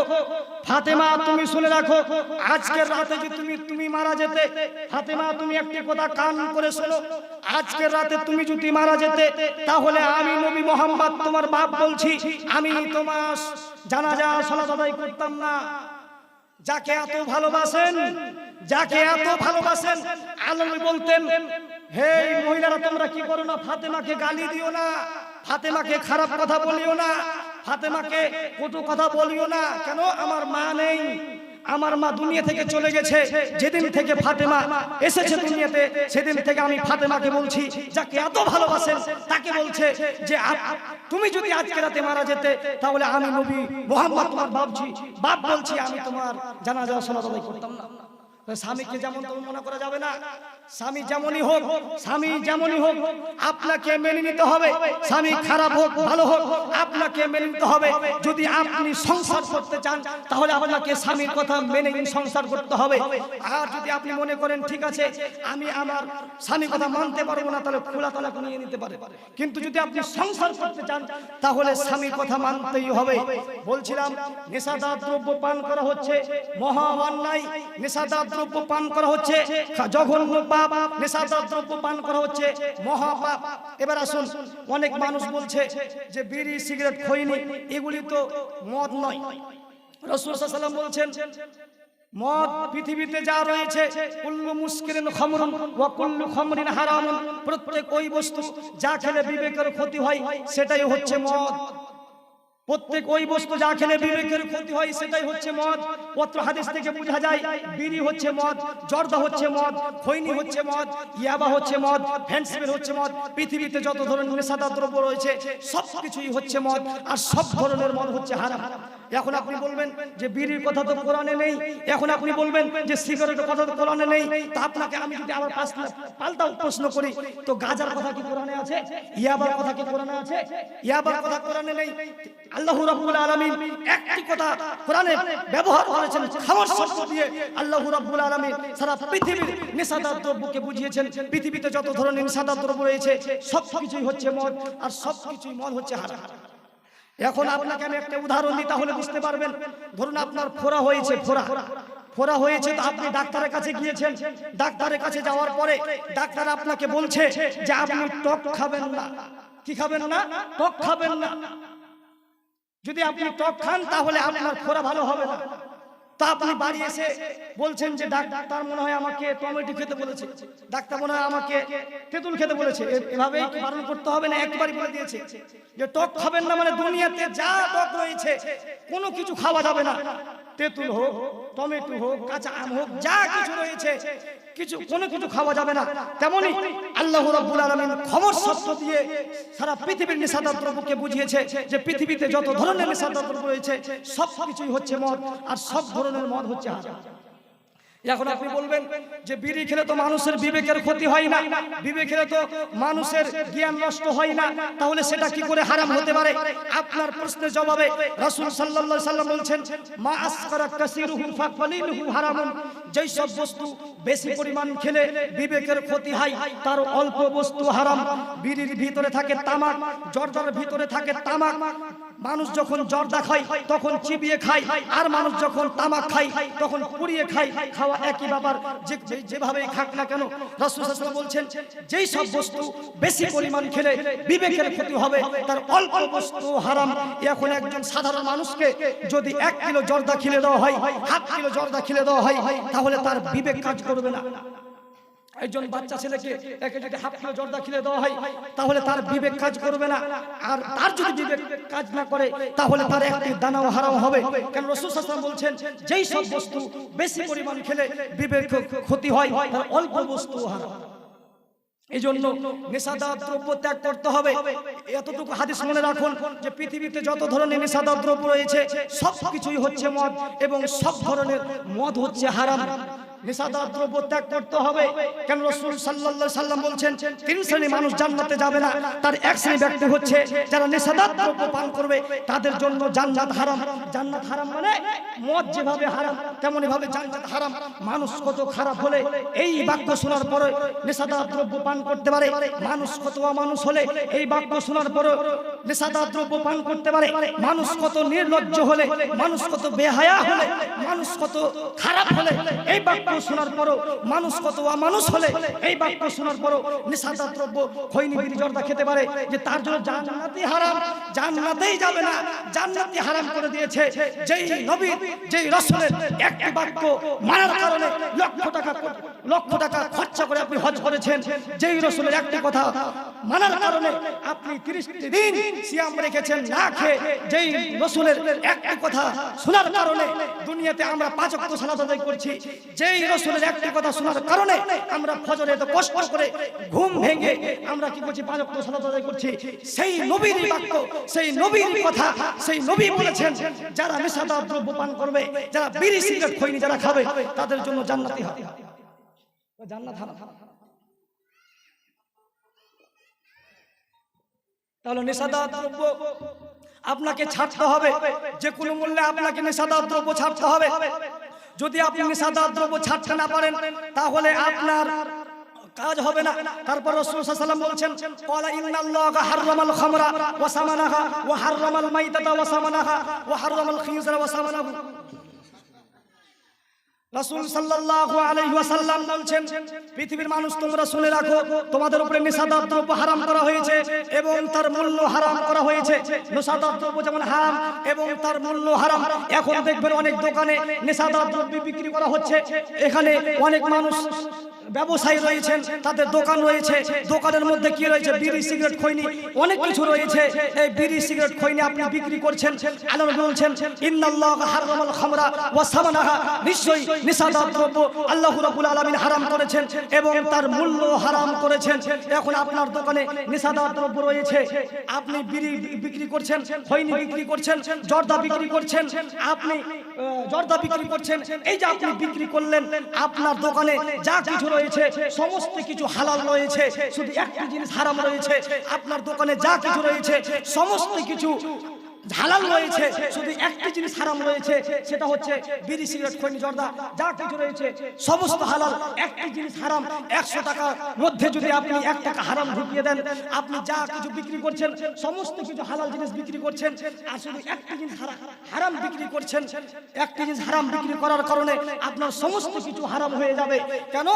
ফাতেমা তুমি শুনে রাখো, আজকের রাতে যে তুমি মারা যেতে, ফাতেমা তুমি একটি কথা কান করে শোনো, আজকের রাতে তুমি যদি মারা যেতে, তাহলে আমি নবী মুহাম্মদ তোমার বাপ বলছি, আমি তোমার জানাজা সালাত আদায় করতাম না। যাকে এত ভালোবাসেন, যাকে এত ভালোবাসেন, আল্লাহ নবী বলতেন, হে মহিলারা তোমরা কি করো না, ফাতেমাকে গালি দিও না, ফাতেমাকে খারাপ কথা বলিও না, ফাতেমাকে কটু কথা বলিও না। কেন? আমার মা নেই, আমার মা দুনিয়া থেকে চলে গেছে। যেদিন থেকে ফাতেমা এসেছে দুনিয়াতে, সেদিন থেকে আমি ফাতেমাকে বলছি, যাকে এত ভালোবাসেন তাকে বলছে যে তুমি যদি আজকে রাতে মারা যেতে, তাহলে আমি নবী মুহাম্মদ তোমার বাপ বলছি, আমি তোমার জানাজা সালাত আদায় করতাম না। স্বামীকে যেমন তেমন মনে করা যাবে না। স্বামী যেমনই হোক, স্বামী যেমনই হোক, আপনাকে মেনে নিতে হবে। স্বামী খারাপ হোক ভালো হোক, আপনাকে মেনে নিতে হবে। যদি আপনি সংসার করতে চান, তাহলে আপনাকে স্বামীর কথা মেনে সংসার করতে হবে। আর যদি আপনি মনে করেন ঠিক আছে আমি আমার স্বামীর কথা মানতে পারবো না, তাহলে খোলা তালাক নিয়ে নিতে পারে। কিন্তু যদি আপনি সংসার করতে চান, তাহলে স্বামীর কথা মানতেই হবে। বলছিলাম নেশাদার দ্রব্য পান করা হচ্ছে মহা অন্যায়, নেশাদার দ্রব্য পান করা হচ্ছে জঘন্য পাপ, নেশাদার দ্রব্য পান করা হচ্ছে মহা পাপ। এবার আসুন, অনেক মানুষ বলছে যে বিড়ি সিগারেট খৈনি এগুলি তো মদ নয়। রাসূল সাল্লাল্লাহু আলাইহি ওয়াসাল্লাম বলছেন মদ পৃথিবীতে যা রয়েছে কুল্লু মুসকিরিন খামরুন ওয়া কুল্লু খামরিন হারামুন, প্রত্যেক ওই বস্তু যা খেলে বিবেকের ক্ষতি হয় সেটাই হচ্ছে মদ। প্রত্যেক ওই বস্তু যা খেলে বিবেকের ক্ষতি হয় সেটাই হচ্ছে মদ। পত্র হাদিস থেকে বোঝা যায় বিড়ি হচ্ছে মদ, জর্দা হচ্ছে মদ, খৈনি হচ্ছে মদ, ইয়াবা হচ্ছে মদ, ফেন্সিডিল হচ্ছে মদ। পৃথিবীতে যত ধরনের নেশাদার দ্রব্য রয়েছে সব কিছুই হচ্ছে মদ, আর সব ধরনের মদ হচ্ছে হারাম। এখন আপনি বলবেন যে বিড়ির কথা তো কোরআনে নেই, এখন আপনি বলবেন যে সিগারেটের কথা তো কোরআনে নেই। তা আপনাকে আমি যদি আবার পাল্টা প্রশ্ন করি, তো গাঁজার কথা কি কোরআনে আছে? ইয়াবার কথা কি কোরআনে আছে? ইয়াবার কথা কোরআনে নেই। আল্লাহ রাব্বুল আলামিন একটি কথা কোরআনে ব্যবহার করেছেন খামর শব্দ দিয়ে। আল্লাহ রাব্বুল আলামিন সারা পৃথিবীর নেশাদার দ্রব্যকে বুঝিয়েছেন। পৃথিবীতে যত ধরনের নেশাদার দ্রব্য রয়েছে সব কিছুই হচ্ছে মদ, আর সব কিছুই মদ হচ্ছে হারাম। এখন আপনাকে আমি একটা উদাহরণ দিই, তাহলে বুঝতে পারবেন। ধরুন আপনার ফোড়া হয়েছে, ফোড়া হয়েছে, তো আপনি ডাক্তারের কাছে গিয়েছেন। ডাক্তারের কাছে যাওয়ার পরে ডাক্তার আপনাকে বলছে যে আপনি টক খাবেন না। কি খাবেন না? টক খাবেন না। যদি আপনি টক খান তাহলে আপনার ফোড়া ভালো হবে না। তা আপনি বাড়ি এসে বলছেন যে ডাক্তার মনে হয় আমাকে টমেটো খেতে বলেছে, ডাক্তার মনে হয় আমাকে তেঁতুল খেতে বলেছে। এভাবেই কি বারণ করতে হবে না? একবারই বলে দিয়েছে যে টক খাবেন না, মানে দুনিয়াতে যা টক রয়েছে কোনো কিছু খাওয়া যাবে না। তেঁতুল হোক, টমেটো হোক, কাঁচা আম হোক, যা কিছু রয়েছে কোনো কিছু খাওয়া যাবে না। তেমনি আল্লাহ রাব্বুল আলামিন খবর সত্য দিয়ে সারা পৃথিবীর নেশাদার দ্রব্যকে বুঝিয়েছে যে পৃথিবীতে যত ধরনের নেশাদার দ্রব্য রয়েছে সব কিছুই হচ্ছে মদ, আর সব ধরনের মদ হচ্ছে হারাম। এখন আপনি বলবেন যে বিড়ি খেলে তো মানুষের বিবেকের ক্ষতি হয় না, বিবেক খেলে তো মানুষের জ্ঞান নষ্ট হয় না, তাহলে সেটা কি করে হারাম হতে পারে? আপনার প্রশ্নের জবাবে রাসূল সাল্লাল্লাহু আলাইহি সাল্লাম বলছেন মা আসকারা কাসীরুহু ফাকলিলুহু হারামুন, যেই সব বস্তু বেশি পরিমাণ খেলে বিবেকের ক্ষতি হয় তার অল্প বস্তু হারাম। বিড়ির ভিতরে থাকে তামাক, জর্দার ভিতরে থাকে তামাক। মানুষ যখন জর্দা খায় তখন চিবিয়ে খায়, আর মানুষ যখন তামাক খায় তখন পুড়িয়ে খায়। খাওয়া একই ব্যাপার, যেভাবেই খাক না কেন। রাসূল সাল্লাল্লাহু আলাইহি ওয়াসাল্লাম বলছেন যেই সব বস্তু বেশি পরিমাণ খেলে বিবেকের ক্ষতি হবে তার অল্প বস্তু হারাম। এখন একজন সাধারণ মানুষকে যদি 1 কিলো জর্দা খেলে দেওয়া হয়, 1/2 কিলো জর্দা খেলে দেওয়া হয়, তাহলে তার বিবেক কাজ করবে না। একজন বাচ্চা ছেলেকে একে যদি 1/2 কিলো জর্দা খেলে দেওয়া হয়, তাহলে তার বিবেক কাজ করবে না। আর তার যদি বিবেক কাজ না করে, তাহলে তার একটি দানাও হারাম হবে। কারণ রাসূল সাল্লাল্লাহু আলাইহি ওয়াসাল্লাম বলছেন যেই সব বস্তু বেশি পরিমাণ খেলে বিবেক ক্ষতি হয় তার অল্প বস্তু হারাম। এই জন্য নেশাদার দ্রব্য ত্যাগ করতে হবে। এতটুকু হাদিস মনে রাখুন যে পৃথিবীতে যত ধরনের নেশাদার দ্রব্য রয়েছে সব কিছুই হচ্ছে মদ, এবং সব ধরনের মদ হচ্ছে হারাম। নেশাদার দ্রব্য ত্যাগ করতে হবে। কেন? রাসূল সাল্লাল্লাহু আলাইহি সাল্লাম বলছেন 3 শ্রেণীর মানুষ জান্নাতে যাবে না, তার এক শ্রেণী ব্যক্তি হচ্ছে যারা নেশাদার দ্রব্য পান করবে, তাদের জন্য জান্নাত হারাম। জান্নাত হারাম মানে মদ যেভাবে হারাম তেমনি ভাবে জান্নাত হারাম। মানুষ কত খারাপ হলে এই বাক্য শোনার পরে নেশাদার দ্রব্য পান করতে পারে, মানুষ কত অমানুষ হলে এই বাক্য শোনার পরে নেশাদার দ্রব্য পান করতে পারে, মানুষ কত নির্লজ্জ হলে, মানুষ কত বেহায়া হলে, মানুষ কত খারাপ হলে এই বাক্য শোনার পরও মানুষ কত মানুষ হলে এই বাক্য শোনার পরও নেশাদার দ্রব্য খৈনি বিড়ি জর্দা খেতে পারে যে তার জন্য জান্নাতই হারাম, জান্নাতেই যাবে না, জান্নাতই হারাম করে দিয়েছে। যেই নবী যেই রাসূলের একটি বাক্য মানার কারণে লক্ষ টাকা খরচা করে আপনি হজ করেছেন, যেই রাসূলের একটি কথা মানার কারণে আপনি 30 দিন সিয়াম রেখেছেন না খেয়ে, যেই রাসূলের একটি কথা শোনার কারণে দুনিয়াতে আমরা 5 ওয়াক্ত সালাত আদায় করছি, যেই রাসূলের একটি কথা শোনার কারণে আমরা ফজরে এত কষ্ট করে ঘুম ভেঙে আমরা কি করছি 5 ওয়াক্ত সালাত আদায় করছি। সেই নবীর বাক্য, সেই নবীর কথা, সেই নবী বলেছেন যারা নেশাদার দ্রব্য পান করবে, যারা বিড়ি সিগারেট খৈনি যারা খাবে তাদের জন্য জান্নাতি হবে, জান্নাত হারাম। তাহলে নেশাদার দ্রব্য আপনাকে ছাড়তে হবে, যে কোনো মূল্যে আপনাকে নেশাদার দ্রব্য ছাড়তে হবে। যদি আপনি নেশাদার দ্রব্য ছাড়তে না পারেন তাহলে আপনার কাজ হবে না। তারপর রাসূল সাল্লাল্লাহু আলাইহি ওয়াসাল্লাম বলছেন ক্বালা ইন্নাল্লাহা হাররামাল খামরা ওয়া সামানাহা ওয়া হাররামাল মাইতাতা ওয়া সামানাহা ওয়া হাররামাল খিনজিরা ওয়া সামানাহু। রাসূল সাল্লাল্লাহু আলাইহি ওয়াসাল্লাম বলছেন পৃথিবীর মানুষ তোমরা শুনে রাখো, তোমাদের উপরে নেশাদার দ্রব্য হারাম করা হয়েছে এবং তার মূল্য হারাম করা হয়েছে। নেশাদার দ্রব্য যেমন হারাম এবং তার মূল্য হারাম। এখন দেখবেন অনেক দোকানে নেশাদার দ্রব্য বিক্রি করা হচ্ছে, এখানে অনেক মানুষ ব্যবসায়ী রয়েছেন, তাদের দোকান রয়েছে, দোকানের মধ্যে কি রয়েছে বিড়ি সিগারেট খৈনি অনেক কিছু রয়েছে। এই বিড়ি সিগারেট খৈনি আপনি বিক্রি করছেন, আল্লাহ বলছেন ইন্নাল্লাহা হাররামাল খামরা ওয়া সামানাহা, নিশ্চয়ই নেশাদার দ্রব্য আল্লাহ রাব্বুল আলামিন হারাম করেছেন এবং তার মূল্য হারাম করেছেন। এখন আপনার দোকানে নেশাদার দ্রব্য রয়েছে, আপনি বিড়ি বিক্রি করছেন, খৈনি বিক্রি করছেন, জর্দা বিক্রি করছেন, আপনি জর্দা বিক্রি করছেন। এই যে আপনি বিক্রি করলেন, আপনার দোকানে যা কিছু রয়েছে সমস্ত কিছু হালাল রয়েছে, শুধু একটি জিনিস হারাম রয়েছে। আপনার দোকানে যা কিছু রয়েছে সমস্ত কিছু হালাল রয়েছে, শুধু একটি জিনিস হারাম রয়েছে, সেটা হচ্ছে বিড়ি সিগারেট খৈনি জর্দা যা কিছু রয়েছে সমস্ত হালাল, একটি জিনিস হারাম। 100 টাকার মধ্যে যদি আপনি 1 টাকা হারাম ঢুকিয়ে দেন, আপনি যা কিছু বিক্রি করছেন সমস্ত কিছু হালাল জিনিস বিক্রি করছেন, আর শুধু একটি জিনিস হারাম বিক্রি করছেন। একটি জিনিস হারাম বিক্রি করার কারণে আপনার সমস্ত কিছু হারাম হয়ে যাবে। কেন?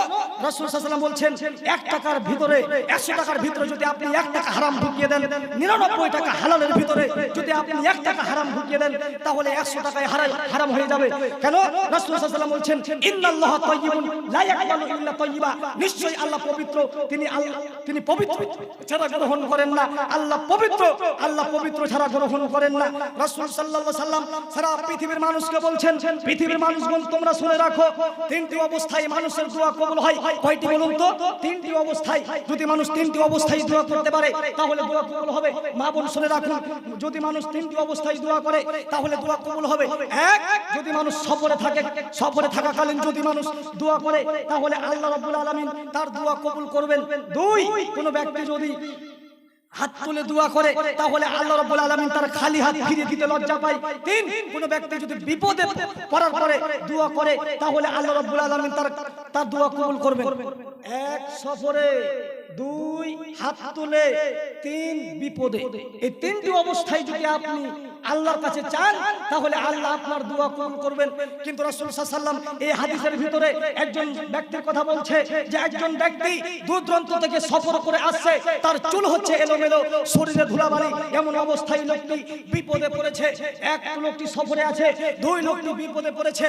রাসূল সাল্লাল্লাহু আলাইহি ওয়াসাল্লাম বলছেন 1 টাকার ভিতরে 100 টাকার ভিতরে যদি আপনি 1 টাকা হারাম ঢুকিয়ে দেন, 99 টাকা হালালের ভিতরে যদি আপনি 1 টাকা হারাম ঢুকিয়ে দেন, তাহলে 100 টাকায় হারাম হয়ে যাবে। কেন? রাসূল সাল্লাল্লাহু আলাইহি ওয়াসাল্লাম বলছেন ইন্নাল্লাহা তাইয়্যিবুন লা ইয়াকবালু ইল্লা তাইয়্যিবা, নিশ্চয়ই আল্লাহ পবিত্র, তিনি পবিত্র ছাড়া গ্রহণ করেন না। আল্লাহ পবিত্র ছাড়া গ্রহণ করেন না। রাসূল সাল্লাল্লাহু আলাইহি ওয়াসাল্লাম সারা পৃথিবীর মানুষকে বলছেন, পৃথিবীর মানুষগণ তোমরা শুনে রাখো, 3টি অবস্থায় মানুষের দোয়া কবুল হয়। কয়টি বলুন তো? 3টি অবস্থায়। যদি মানুষ 3টি অবস্থায় দোয়া করতে পারে তাহলে দোয়া কবুল হবে। মা বোন শুনে রাখুন, যদি মানুষ 3টি অবস্থায় দোয়া করে তাহলে দোয়া কবুল হবে। 1, যদি মানুষ সফরে থাকাকালীন যদি মানুষ দোয়া করে তাহলে আল্লাহ রাব্বুল আলামিন তার দোয়া কবুল করবেন। 2, কোন ব্যক্তি যদি হাত তুলে দোয়া করে তাহলে আল্লাহ রাব্বুল আলামিন তার খালি হাত ফিরিয়ে দিতে লজ্জা পায়। 3, কোন ব্যক্তি যদি বিপদে পড়ার পরে দোয়া করে তাহলে আল্লাহ রাব্বুল আলামিন তার দোয়া কবুল করবেন। 1, সফরে, 2, হাত তুলে, 3, বিপদে। এই 3টি অবস্থায় যদি আপনি আল্লাহর কাছে চান তাহলে আল্লাহ আপনার দোয়া কবুল করবেন। কিন্তু রাসূল সাল্লাল্লাহু আলাইহি ওয়াসাল্লাম এই হাদিসের ভিতরে একজন ব্যক্তির কথা বলছে যে একজন ব্যক্তি দূর দূরান্ত থেকে সফর করে আসছে, তার চুল হচ্ছে এলোমেলো, শরীরে ধুলাবালি, এমন অবস্থায় লোকটি বিপদে পড়েছে। 1 লোকটি সফরে আছে, 2 লোকটি বিপদে পড়েছে,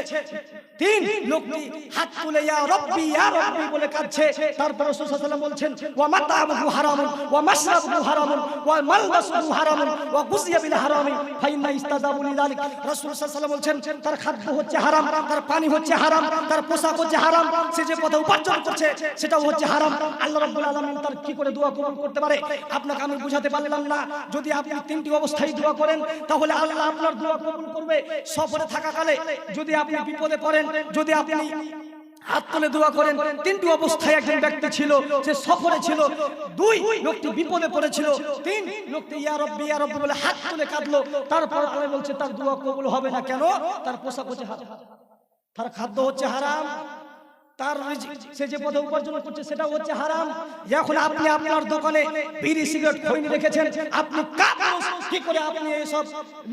3 লোকটি হাত তুলে ইয়া রাব্বি বলে কাঁদছে। তারপর রাসূল সাল্লাল্লাহু আলাইহি ওয়াসাল্লাম বলছেন ওয়া মাতা'মুহু হারামুন ওয়া মাশরাবুহু হারামুন ওয়া মালবাসুহু হারামুন ওয়া গুযিয়া বিল হারামি ফাইন্না ইস্তাজাবু লিযালিক। রাসূল সাল্লাল্লাহু আলাইহি ওয়াসাল্লাম বলছেন তার খাদ্য হচ্ছে হারাম, তার পানি হচ্ছে হারাম, তার পোশাক হচ্ছে হারাম, সে যে পথে উপার্জন করছে সেটাও হচ্ছে হারাম। আল্লাহ রাব্বুল আলামিন তার কি করে দোয়া কবুল করতে পারে? আপনাকে আমি বুঝাতে পারলাম না। যদি আপনি 3টি অবস্থায় দোয়া করেন তাহলে আল্লাহ আপনার দোয়া কবুল করবে। সফরে থাকাকালে যদি আপনি বিপদে পড়েন, যদি আপনি হাত তুলে দোয়া করেন, 3টি অবস্থায় একজন ব্যক্তি ছিল, সে সফরে ছিল, 2 লোকটি বিপদে পড়েছিল, 3 লোকটি ইয়া রাব্বি বলে হাত তুলে কাঁদলো। তারপর আল্লাহ বলছে তার দোয়া কবুল হবে না। কেন? তার পোশাক হচ্ছে হারাম, তার খাদ্য হচ্ছে হারাম, তার সে যে পথে উপার্জন করছে সেটা হচ্ছে হারাম। এখন আপনি আপনার দোকানে বিড়ি সিগারেট খৈনি রেখেছেন, আপনি কি করে আপনি এইসব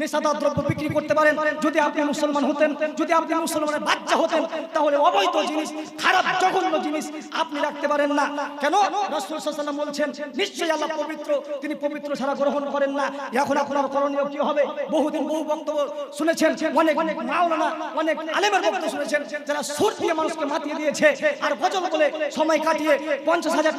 নেশাদার দ্রব্য বিক্রি করতে পারেন? যদি আপনি মুসলমান হতেন, যদি আপনি মুসলমানের বাচ্চা হতেন, তাহলে অবৈধ জিনিস, খারাপ জঘন্য জিনিস আপনি রাখতে পারেন না। কেন? রাসূল সাল্লাল্লাহু আলাইহি ওয়াসাল্লাম বলছেন নিশ্চয়ই আল্লাহ পবিত্র, তিনি পবিত্র ছাড়া গ্রহণ করেন না। এখন আপনার করণীয় কি হবে? বহুদিন বহু বক্তব্য শুনেছেন, অনেক মাওলানা, অনেক আলেমের বক্তব্য শুনেছেন, যারা সুর দিয়ে মানুষকে মাতিয়ে দিয়েছে আর গজল বলে সময় কাটিয়ে 50,000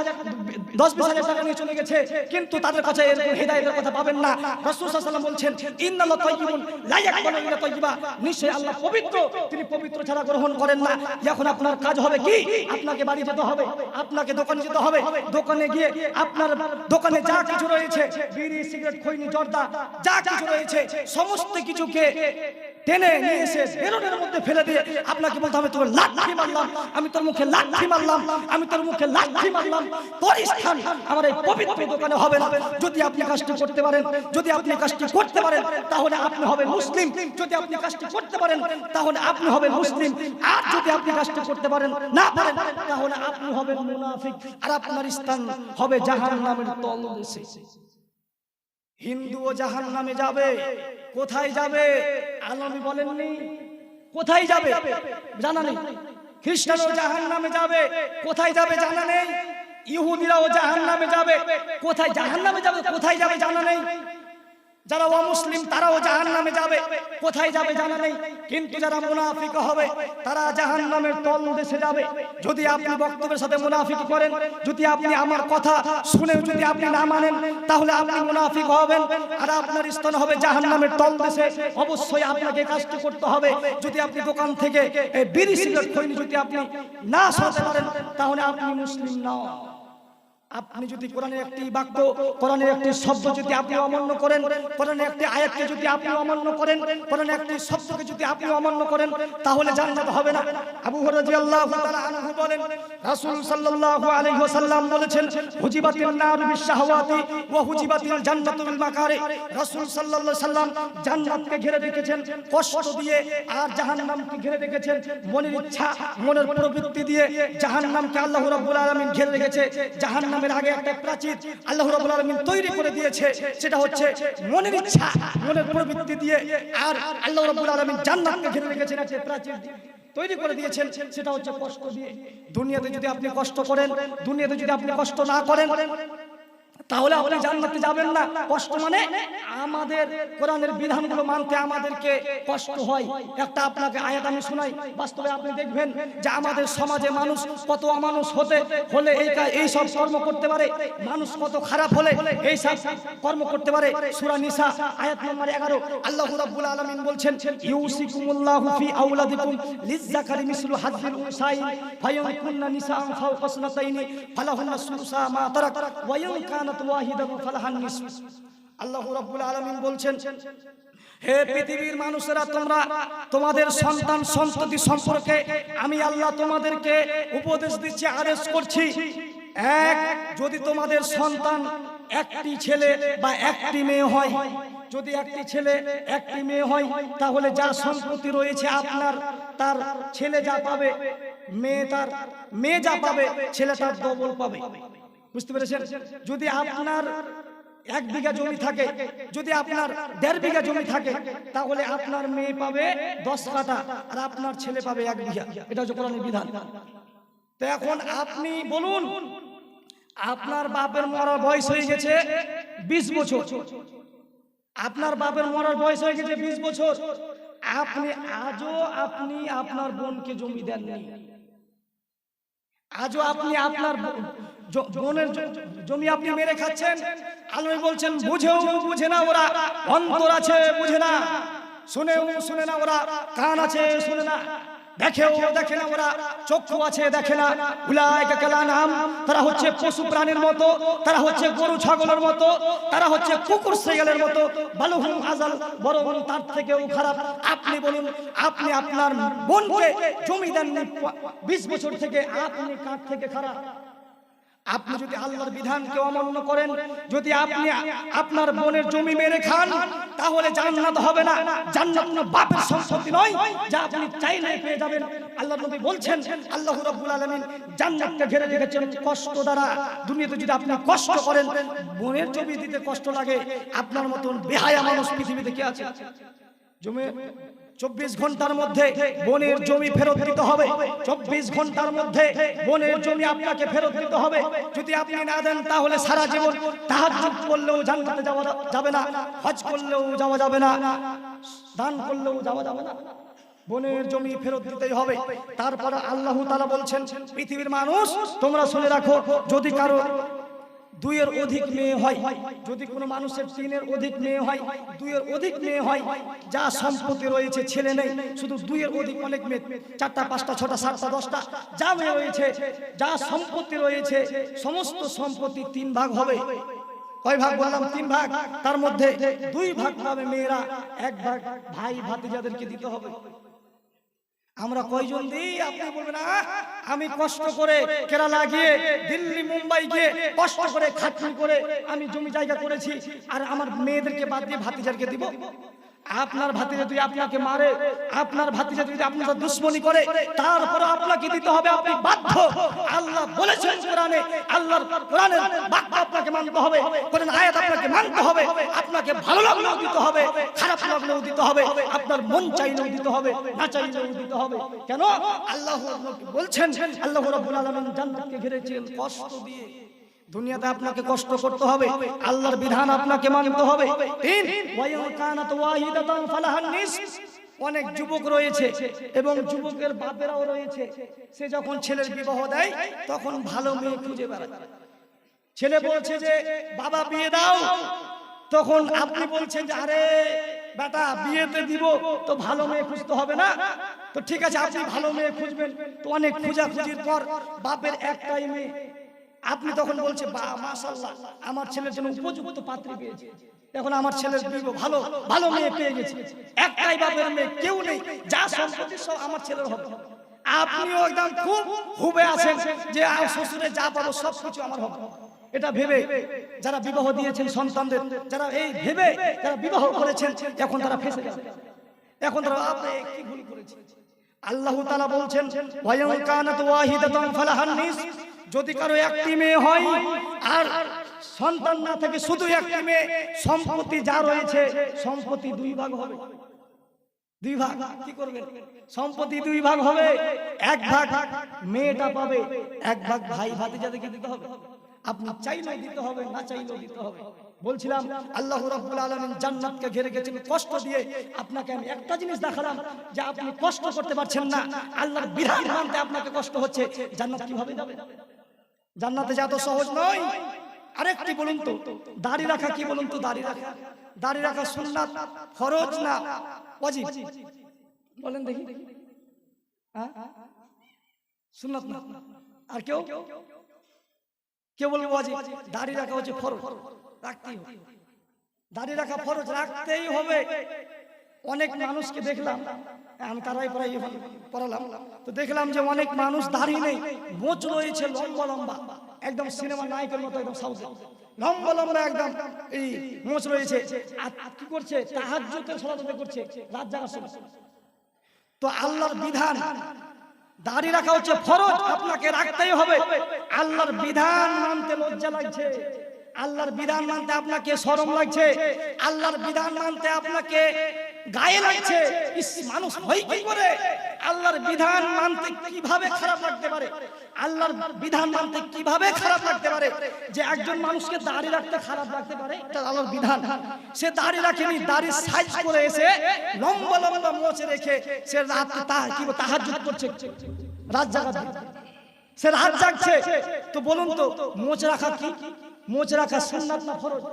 10-20,000 টাকা নিয়ে চলে গেছে, কিন্তু তাদের কাছে এর হিদায়াতের কথা পাবেন না। রাসূল সাল্লাল্লাহু আলাইহি ওয়াসাল্লাম বলছেন ইন্নাল্লাহ তাইয়্যিবুন লা ইয়াকবালু ইল্লা তাইয়্যিবা, নিশ্চয়ই আল্লাহ পবিত্র, তিনি পবিত্র ছাড়া গ্রহণ করেন না। এখন আপনার কাজ হবে কি? আপনাকে বাড়ি যেতে হবে, আপনাকে দোকানে যেতে হবে, দোকানে গিয়ে আপনার দোকানে যা কিছু রয়েছে, বিড়ি, সিগারেট, খৈনি, জর্দা, যা কিছু রয়েছে সমস্ত কিছুকে টেনে নিয়ে এসে বেরোনের মধ্যে ফেলে দিয়ে আপনাকে বলতে হবে তোর লাঠি মারলাম, আমি তোর মুখে লাঠি মারলাম, আমি তোর মুখে লাঠি মারলাম, তোর স্থান আমার এই পবিত্র দোকানে হবে না। যদি আপনি কাজটি করতে পারেন, যদি আপনি কাজটি করতে পারেন, তাহলে আপনি হবেন মুসলিম। যদি আপনি কাজটি করতে পারেন, তাহলে আপনি হবেন মুসলিম। আর যদি আপনি কাজটি করতে পারেন না পারেন, তাহলে আপনি হবেন মুনাফিক, আর আপনার স্থান হবে জাহান্নামের তলদেশে। হিন্দুও জাহান্নামে যাবে। কোথায় যাবে? আলমী বলেননি কোথায় যাবে, জানা নেই। খ্রিস্টানও জাহান্নামে যাবে। কোথায় যাবে জানা নেই। ইহুদিরাও জাহান্নামে যাবে। কোথায় জাহান্নামে যাবে, কোথায় যাবে জানা নেই। যারা অমুসলিম তারাও জাহান্নামে যাবে। কোথায় যাবে জানা নেই। কিন্তু যারা মুনাফিক হবে তারা জাহান্নামের তলদেশে যাবে। যদি আপনি বক্তব্যের সাথে মুনাফিকি করেন, যদি আপনি আমার কথা শুনে যদি আপনি না মানেন, তাহলে আপনি মুনাফিক হবেন, আর আপনার স্থান হবে জাহান্নামের তলদেশে। অবশ্যই আপনাকে কাজটি করতে হবে। যদি আপনি দোকান থেকে বিড়ি, সিগারেট, খৈনি যদি আপনি না সরাতে পারেন, তাহলে আপনি মুসলিম নন। আপনি যদি কোরআনের একটি বাক্য, কোরআনের একটি শব্দ যদি আপনি অমান্য করেন, কোরআনের একটি আয়াতকে যদি আপনি অমান্য করেন, কোরআনের একটি শব্দকে যদি আপনি অমান্য করেন, তাহলে জান্নাত হবে না। আবু হুরায়রা রাদিয়াল্লাহু তাআলা আনহু বলেন, রাসূল সাল্লাল্লাহু আলাইহি ওয়াসাল্লাম বলেছেন হুজিবাতিন নারু বিশ-শাহওয়াতি ওয়া হুজিবাতিল জান্নাতু বিল মাকারি। রাসূল সাল্লাল্লাহু আলাইহি ওয়াসাল্লাম জান্নাতকে ঘিরে রেখেছেন কষ্ট দিয়ে, আর জাহান্নামকে ঘিরে রেখেছেন মনের ইচ্ছা, মনের প্রবৃত্তি দিয়ে। জাহান্নামকে আল্লাহ রাব্বুল আলামিন ঘিরে রেখেছে। জাহান্নাম আগে একটা প্রাচীর আল্লাহ রাব্বুল আলামিন তৈরি করে দিয়েছে, সেটা হচ্ছে মনের ইচ্ছা, মনের প্রবৃত্তি দিয়ে। আর আল্লাহ রাব্বুল আলামিন জান্নাতকে ঘিরে রেখেছেন একটা প্রাচীর তৈরি করে দিয়েছেন, সেটা হচ্ছে কষ্ট দিয়ে। দুনিয়াতে যদি আপনি কষ্ট করেন, দুনিয়াতে যদি আপনি কষ্ট না করেন, তাহলে আপনি জান্নাতে যাবেন না। কষ্ট মানে আমাদের কোরআনের বিধানগুলো মানতে আমাদেরকে কষ্ট হয়। একটা আপনাকে আয়াত আমি শোনাই, বাস্তবে আপনি দেখবেন যে আমাদের সমাজে মানুষ কত অমানুষ হলে এই সব কর্ম করতে পারে, মানুষ কত খারাপ হলে এই সব কর্ম করতে পারে। সূরা নিসা আয়াত নম্বর 11 আল্লাহ রাব্বুল আলামিন বলছেন ইউসিকুমুল্লাহু ফি আওলাদিকুম লিয-যাকারি মিসলু হাযযিল উনসাইন ফায়াকুননা নিসাআন ফাওকা সুনাতাইনি ফালাহুন্না সুলুসা মা তারাক ওয়া ইন কানাত ওয়াহিদাতুন ফালাহান নিসফ। আল্লাহ রাব্বুল আলামিন বলছেন, হে পৃথিবীর মানুষেরা, তোমরা তোমাদের সন্তান সন্ততি সম্পর্কে আমি আল্লাহ তোমাদেরকে উপদেশ দিচ্ছি, আদেশ করছি। এক, যদি তোমাদের সন্তান একটি ছেলে বা একটি মেয়ে হয়, যদি একটি ছেলে একটি মেয়ে হয়, তাহলে যা সম্পত্তি রয়েছে আপনার, তার ছেলে যা পাবে, মেয়ে যা পাবে, ছেলে তার ডবল পাবে। বুঝতে পেরেছেন? যদি আপনার 1 বিঘা জমি থাকে, যদি আপনার 1.5 বিঘা জমি থাকে, তাহলে আপনার মেয়ে পাবে 10 কাঠা আর আপনার ছেলে পাবে 1 বিঘা। এটা হচ্ছে কোরআনের বিধান। তো এখন আপনি বলুন, আপনার বাপের মরার বয়স হয়ে গেছে 20 বছর, আপনার বাপের মরার বয়স হয়ে গেছে 20 বছর, আজও আপনি আপনার বোনকে জমি দেননি। আজও আপনি আপনার বোনের জমি আপনি মেরে খাচ্ছেন। আল্লাহ বলছেন বুঝেও বুঝে না ওরা, অন্তর আছে বুঝে না, শুনেও শুনে না ওরা, কান আছে শুনে না, দেখেও দেখে না ওরা, চক্ষু আছে দেখে না। উলাইকা কালানাম, তারা হচ্ছে পশু প্রাণীর মতো, তারা হচ্ছে গরু ছাগলের মতো, তারা হচ্ছে কুকুর ছাগলের মতো। বালুহুম আযাল, বরং তার থেকেও খারাপ। আপনি বলুন, আপনি আপনার বোনকে জমি দেননি 20 বছর থেকে, আপনি কার থেকে খারাপ? আপনি যদি আল্লাহর বিধানকে অমান্য করেন, যদি আপনি আপনার বোনের জমি মেরে খান, তাহলে জান্নাত হবে না। জান্নাত কোনো বাপের সম্পত্তি নয় যা আপনি চাইলেই পেয়ে যাবেন। আল্লাহর নবী বলছেন, আল্লাহ রাব্বুল আলামিন জান্নাতকে ঘিরে রেখেছেন কষ্ট দ্বারা। দুনিয়াতে যদি আপনি কষ্ট করেন, বোনের জমি দিতে কষ্ট লাগে, আপনার মতন বেহায়া মানুষ পৃথিবীতে কে আছে? জমি 24 ঘন্টার মধ্যে বোনের জমি ফেরত দিতে হবে। 24 ঘন্টার মধ্যে বোনের জমি আপনাকে ফেরত দিতে হবে। যদি আপনি না দেন, তাহলে সারা জীবন তাহাজ্জুদ করলেও জান্নাতে যাওয়া যাবে না, হজ করলেও যাওয়া যাবে না, দান করলেও যাওয়া যাবে না। বোনের জমি ফেরত দিতেই হবে। তারপর আল্লাহ তাআলা বলছেন, পৃথিবীর মানুষ তোমরা শুনে রাখো, যদি কারো 2 এর অধিক মেয়ে হয়, যদি কোনো মানুষের 3 এর অধিক মেয়ে হয়, 2 এর অধিক মেয়ে হয়, যা সম্পত্তি রয়েছে, ছেলে নেই, শুধু 2 এর অধিক অনেক মেয়ে, 4টা 5টা 6টা 7টা 10টা যা মেয়ে রয়েছে, যা সম্পত্তি রয়েছে, সমস্ত সম্পত্তি 3 ভাগ হবে। কয় ভাগ বললাম? 3 ভাগ। তার মধ্যে 2 ভাগ পাবে মেয়েরা, 1 ভাগ ভাই ভাতিজাদেরকে দিতে হবে। আমরা কয়জন দিই? আপনি বলবেন, আমি কষ্ট করে কেরালা গিয়ে, দিল্লি মুম্বাই গিয়ে কষ্ট করে খাটনি করে আমি জমি জায়গা করেছি, আর আমার মেয়েদেরকে বাদ দিয়ে ভাতিজারকে দিব? আপনার ভাতিজা যদি আপনাকে মারে, আপনার ভাতিজা যদি আপনার দুশ্মনী করে, তারপরে আপনাকে দিতে হবে, আপনি বাধ্য। আল্লাহ বলেছেন কোরআনে, আল্লাহর কোরআনের বাক্য আপনাকে মানতে হবে, কোরআন আয়াত আপনাকে মানতে হবে। আপনাকে ভালো লাগলেও দিতে হবে, খারাপ লাগলেও দিতে হবে, আপনার মন চাইলেও দিতে হবে, না চাইলেও দিতে হবে। কেন? আল্লাহ বলছেন, আল্লাহ রাব্বুল আলামিন জান্নাতকে ঘিরেছেন কষ্ট দিয়ে। দুনিয়াতে আপনাকে কষ্ট করতে হবে, আল্লাহর বিধান আপনাকে মানতে হবে। 3 ওয়া কানাত ওয়াহিদাতান ফালাহান নিসফ। অনেক যুবক রয়েছে এবং যুবকের বাপেরাও রয়েছে, সে যখন ছেলের বিবাহ দেয়, তখন ভালো মেয়ে খুঁজে বেড়ায়। ছেলে বলছে যে বাবা বিয়ে দাও, তখন আপনি বলছেন যে আরে বেটা বিয়েতে দিব তো ভালো মেয়ে খুঁজতে হবে না? তো ঠিক আছে, আপনি ভালো মেয়ে খুঁজবেন। তো অনেক খোঁজাখুঁজির পর বাপের একটাই মেয়ে, আপনি তখন বলছে বা মাশাআল্লাহ, আমার ছেলের জন্য উপযুক্ত পাত্রী পেয়েছে, এখন আমার ছেলের বিবাহ ভালো ভালো মেয়ে পেয়ে গেছে, একটাই বাপের মেয়ে, কেউ নেই, যা সম্পত্তি সব আমার ছেলের হবে। আপনিও একদম খুব হুবে আছেন যে শ্বশুরে যা পাবো সব কিছু আমার হবে। এটা ভেবে যারা বিবাহ দিয়েছেন সন্তানদের, যারা এই ভেবে যারা বিবাহ করেছেন, এখন তারা ফেঁসে যাবে। এখন তারা আপনি কি ভুল করেছেন? আল্লাহ তাআলা বলছেন, ওয়া কানাত ওয়াহিদাতান ফালাহান নিসফ। যদি কারো একটি মেয়ে হয় আর সন্তান না থাকে, শুধু একটি মেয়ে, সম্পত্তি যা রয়েছে সম্পত্তি 2 ভাগ হবে। 2 ভাগ কি করবেন? সম্পত্তি 2 ভাগ হবে। 1 ভাগ মেয়েটা পাবে, 1 ভাগ ভাই ভাতিজাদেরকে দিতে হবে। আপনি চাইলেও দিতে হবে, না চাইলেও দিতে হবে। বলছিলাম আল্লাহ রাব্বুল আলামিন জান্নাতকে ঘিরে গেছেন কষ্ট দিয়ে। আপনাকে আমি একটা জিনিস দেখালাম যে আপনি কষ্ট করতে পারছেন না, আল্লাহর বিধান মানতে আপনাকে কষ্ট হচ্ছে, জান্নাত কিভাবে যাবে? জান্নাতে যা তো সহজ নয়। আরেকটি বলুন তো, দাড়ি রাখা কি বলুন তো? দাড়ি রাখা সুন্নাত, ফরজ না ওয়াজিব? বলেন দেখি। সুন্নাত না। আর কেউ বলবে ওয়াজিব? দাড়ি রাখা হচ্ছে ফরজ, রাখতেই হবে। দাড়ি রাখা ফরজ, রাখতেই হবে। অনেক মানুষকে দেখলাম, আমি তারাই পড়ালাম, তো দেখলাম যে অনেক মানুষ দাড়ি নেই, মোচ রয়েছে লম্বা লম্বা, একদম সিনেমা নায়কের মতো, একদম সাউথে লম্বা লম্বা একদম এই মোচ রয়েছে। আর কি করছে? তাহাজ্জুদের সালাত করছে, রাত জাগার সময়। তো আল্লাহর বিধান, দাড়ি রাখা হচ্ছে ফরজ, আপনাকে রাখতেই হবে। আল্লাহর বিধান মানতে লজ্জা লাগছে, আল্লাহর বিধান মানতে আপনাকে শরম লাগছে, আল্লাহর বিধান মানতে আপনাকে গায়ে লাগছে। মানুষ হয় কি করে? আল্লাহর বিধান মানতে কিভাবে খারাপ লাগতে পারে? আল্লাহর বিধান মানতে কিভাবে খারাপ লাগতে পারে যে একজন মানুষকে দাড়ি রাখতে খারাপ লাগতে পারে? এটা আল্লাহর বিধান। সে দাড়ি রাখেনি, দাড়ি সাইজ করে এসে লম্বা লম্বা মোচে রেখে সে রাত তাহাজ্জুদ করছে, রাত জাগা, সে রাত জাগছে। তো বলুন তো, মোচ রাখা কি? মোচ রাখা সুন্নাত না ফরজ?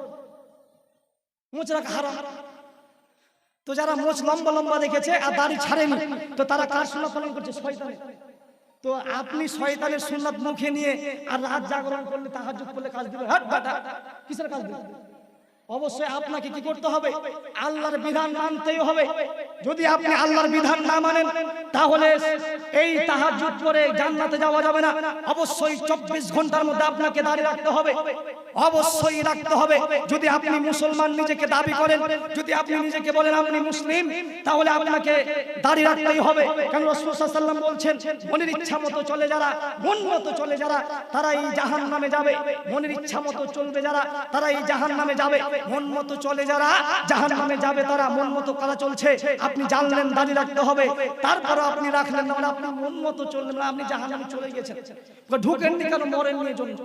মোচ রাখা হারাম। তো যারা মোচ লম্বা লম্বা রেখেছে আর দাড়ি ছাড়েনি, তো তারা কার সুন্নাত পালন করছে? শয়তানের। তো আপনি শয়তানের সুন্নাত মুখে নিয়ে আর রাত জাগরণ করলে, তাহাজ্জুদ করলে কাজ দিবে? হাট বাটা, কিসের কাজ দিবে? অবশ্যই আপনাকে কি করতে হবে? আল্লাহর বিধান মানতেই হবে। যদি আপনি আল্লাহর বিধান না মানেন তাহলে এই তাহাজ্জুদ করে জান্নাতে যাওয়া যাবে না। অবশ্যই 24 ঘন্টার মধ্যে আপনাকে দাঁড়িয়ে রাখতে হবে, অবশ্যই রাখতে হবে। যদি আপনি মুসলমান নিজেকে দাবি করেন, যদি আপনি নিজেকে বলেন আপনি মুসলিম, তাহলে আপনাকে দাঁড়িয়ে রাখতেই হবে। কারণ রাসূল সাল্লাল্লাহু আলাইহি ওয়াসাল্লাম বলছেন, মনের ইচ্ছা মতো চলে যারা, মন মতো চলে যারা, তারা এই জাহান্নামে যাবে। মনের ইচ্ছা মতো চলবে যারা, তারা এই জাহান্নামে যাবে। মন মতো চলে যারা জাহান্নামে যাবে, তারা মন মতো কারা চলছে আপনি জানলেন, দাঁড়িয়ে রাখতে হবে। তারপরে আপনি রাখলেন না, আপনি মন মতো চললেন না, আপনি জাহান্নামে চলে গেছেন। ঢুকেননি কেন? মরেননি জন্য।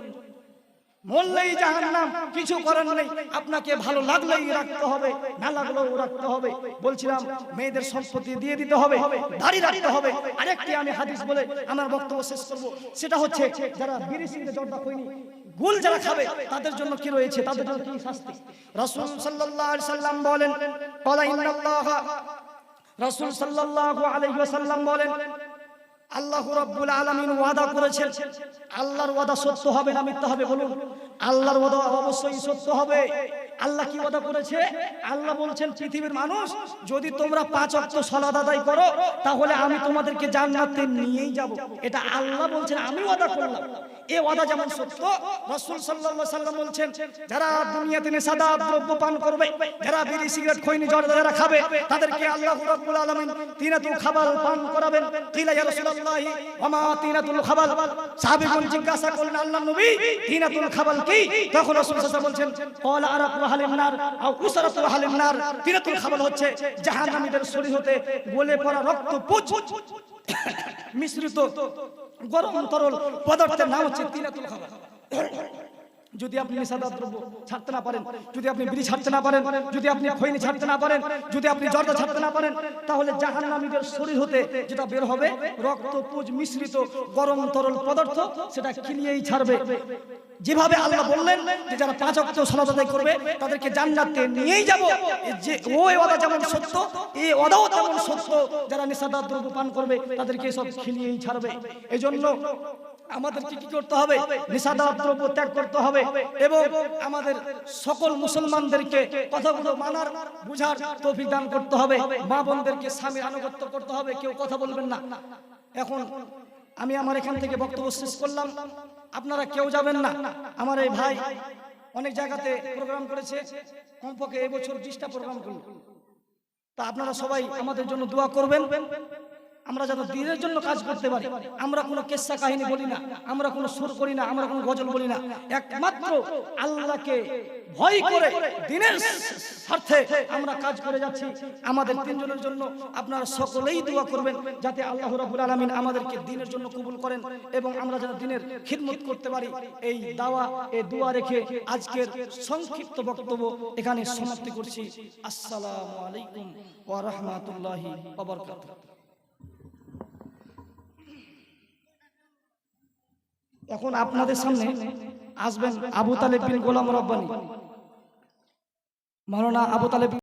মরলেই জাহান্নাম, কিছু করার নেই। আপনাকে ভালো লাগলেই রাখতে হবে, না লাগলেও রাখতে হবে। বলছিলাম মেয়েদের সম্পত্তি দিয়ে দিতে হবে, দাঁড়িয়ে রাখতে হবে। আরেকটি আমি হাদিস বলে আমার বক্তব্য শেষ করব, সেটা হচ্ছে যারা বিড়ি সিগারেট জর্দা খৈনি গুল যারা খাবে তাদের জন্য কি রয়েছে, তাদের জন্য কি শাস্তি। রাসূল সাল্লাল্লাহু আলাইহি সাল্লাম বলেন, ক্বালা ইন্নাল্লাহ, রাসূল সাল্লাল্লাহু আলাইহি ওয়াসাল্লাম বলেন, আল্লাহ রাব্বুল আলামিন ওয়াদা করেছেন। আল্লাহর ওয়াদা সত্য হবে না মিথ্যা হবে? বলুন। আল্লাহর ওয়াদা অবশ্যই সত্য হবে। আল্লাহ কি ওয়াদা করেছে? আল্লাহ বলছেন, পৃথিবীর মানুষ যদি তোমরা 5 ওয়াক্ত সালাত আদায় করো তাহলে আমি তোমাদেরকে জান্নাতে নিয়েই যাব। এটা আল্লাহ বলছেন, আমি ওয়াদা করলাম। এই ওয়াদা যেমন সত্য, রাসূল সাল্লাল্লাহু আলাইহি সাল্লাম বলছেন, যারা দুনিয়াতে নেশাদার দ্রব্য পান করবে, যারা বিড়ি সিগারেট খৈনি জর্দা যারা খাবে, তাদেরকে আল্লাহ রাব্বুল আলামিন তিনাতুল খাবাল পান করাবেন। কিলা ইয়া রাসূলুল্লাহ ওয়া মা তিনাতুল খাবাল? সাহাবীগণ জিজ্ঞাসা করলেন, আল্লাহর নবী তিনাতুল খাবাল কি? তখন রাসূল সাল্লাল্লাহু আলাইহি বলছেন, ক্বালা আরাকু আহলিন নার আও উসরাতু আহলিন নার। তিনাতুল খাবাল হচ্ছে জাহান্নামীদের শরীর হতে গলে পড়া রক্ত পুঁজ মিশ্রিত গরম তরল পদার্থের নাম হচ্ছে তিনাতুল খাবাল। যদি আপনি নেশাদার দ্রব্য ছাড়তে না পারেন, যদি আপনি বিড়ি ছাড়তে না পারেন, যদি আপনি খৈনি ছাড়তে না পারেন, যদি আপনি জর্দা ছাড়তে না পারেন, তাহলে জাহান্নামীদের শরীর হতে যেটা বের হবে রক্ত পুঁজ মিশ্রিত গরম তরল পদার্থ, সেটা খিলিয়েই ছাড়বে। যেভাবে আল্লাহ বললেন যে যারা 5 ওয়াক্ত সালাত আদায় করবে তাদেরকে জান্নাতে নিয়েই যাব, যে ওই ওয়াদা যেমন সত্য, এই ওয়াদাও তেমন সত্য। যারা নেশাদার দ্রব্য পান করবে তাদেরকে সব খিলিয়েই ছাড়বে। এজন্য আমাদেরকে কি করতে হবে? নেশাদার দ্রব্য ত্যাগ করতে হবে এবং আমাদের সকল মুসলমানদেরকে কথাগুলো মানার বুঝার তৌফিক দান করতে হবে। মা বোনদেরকে স্বামীর আনুগত্য করতে হবে, কেউ কথা বলবেন না। এখন আমি আমার এখান থেকে বক্তব্য শেষ করলাম, আপনারা কেউ যাবেন না। আমার এই ভাই অনেক জায়গাতে প্রোগ্রাম করেছে, কমপক্ষে এবছর 20টা প্রোগ্রাম করল। তা আপনারা সবাই আমাদের জন্য দোয়া করবেন, আমরা যেন দ্বীনের জন্য কাজ করতে পারি। আমরা কোনো কিস্সা কাহিনী বলি না, আমরা কোনো সুর করি না, আমরা কোনো গজল বলি না। একমাত্র আল্লাহকে ভয় করে দ্বীনের স্বার্থে আমরা কাজ করে যাচ্ছি। আমাদের তিনজনের জন্য আপনারা সকলেই দোয়া করবেন যাতে আল্লাহ রাব্বুল আলামিন আমাদেরকে দ্বীনের জন্য কবুল করেন এবং আমরা যেন দ্বীনের খিদমত করতে পারি। এই দাওয়া, এই দোয়া রেখে আজকের সংক্ষিপ্ত বক্তব্য এখানে সমাপ্তি করছি। আসসালামু আলাইকুম ওয়া রাহমাতুল্লাহি ওয়া বারাকাতুহু। এখন আপনাদের সামনে আসবেন আবু তালেব বিন গোলাম রব্বানী, মাওলানা আবু তালেব।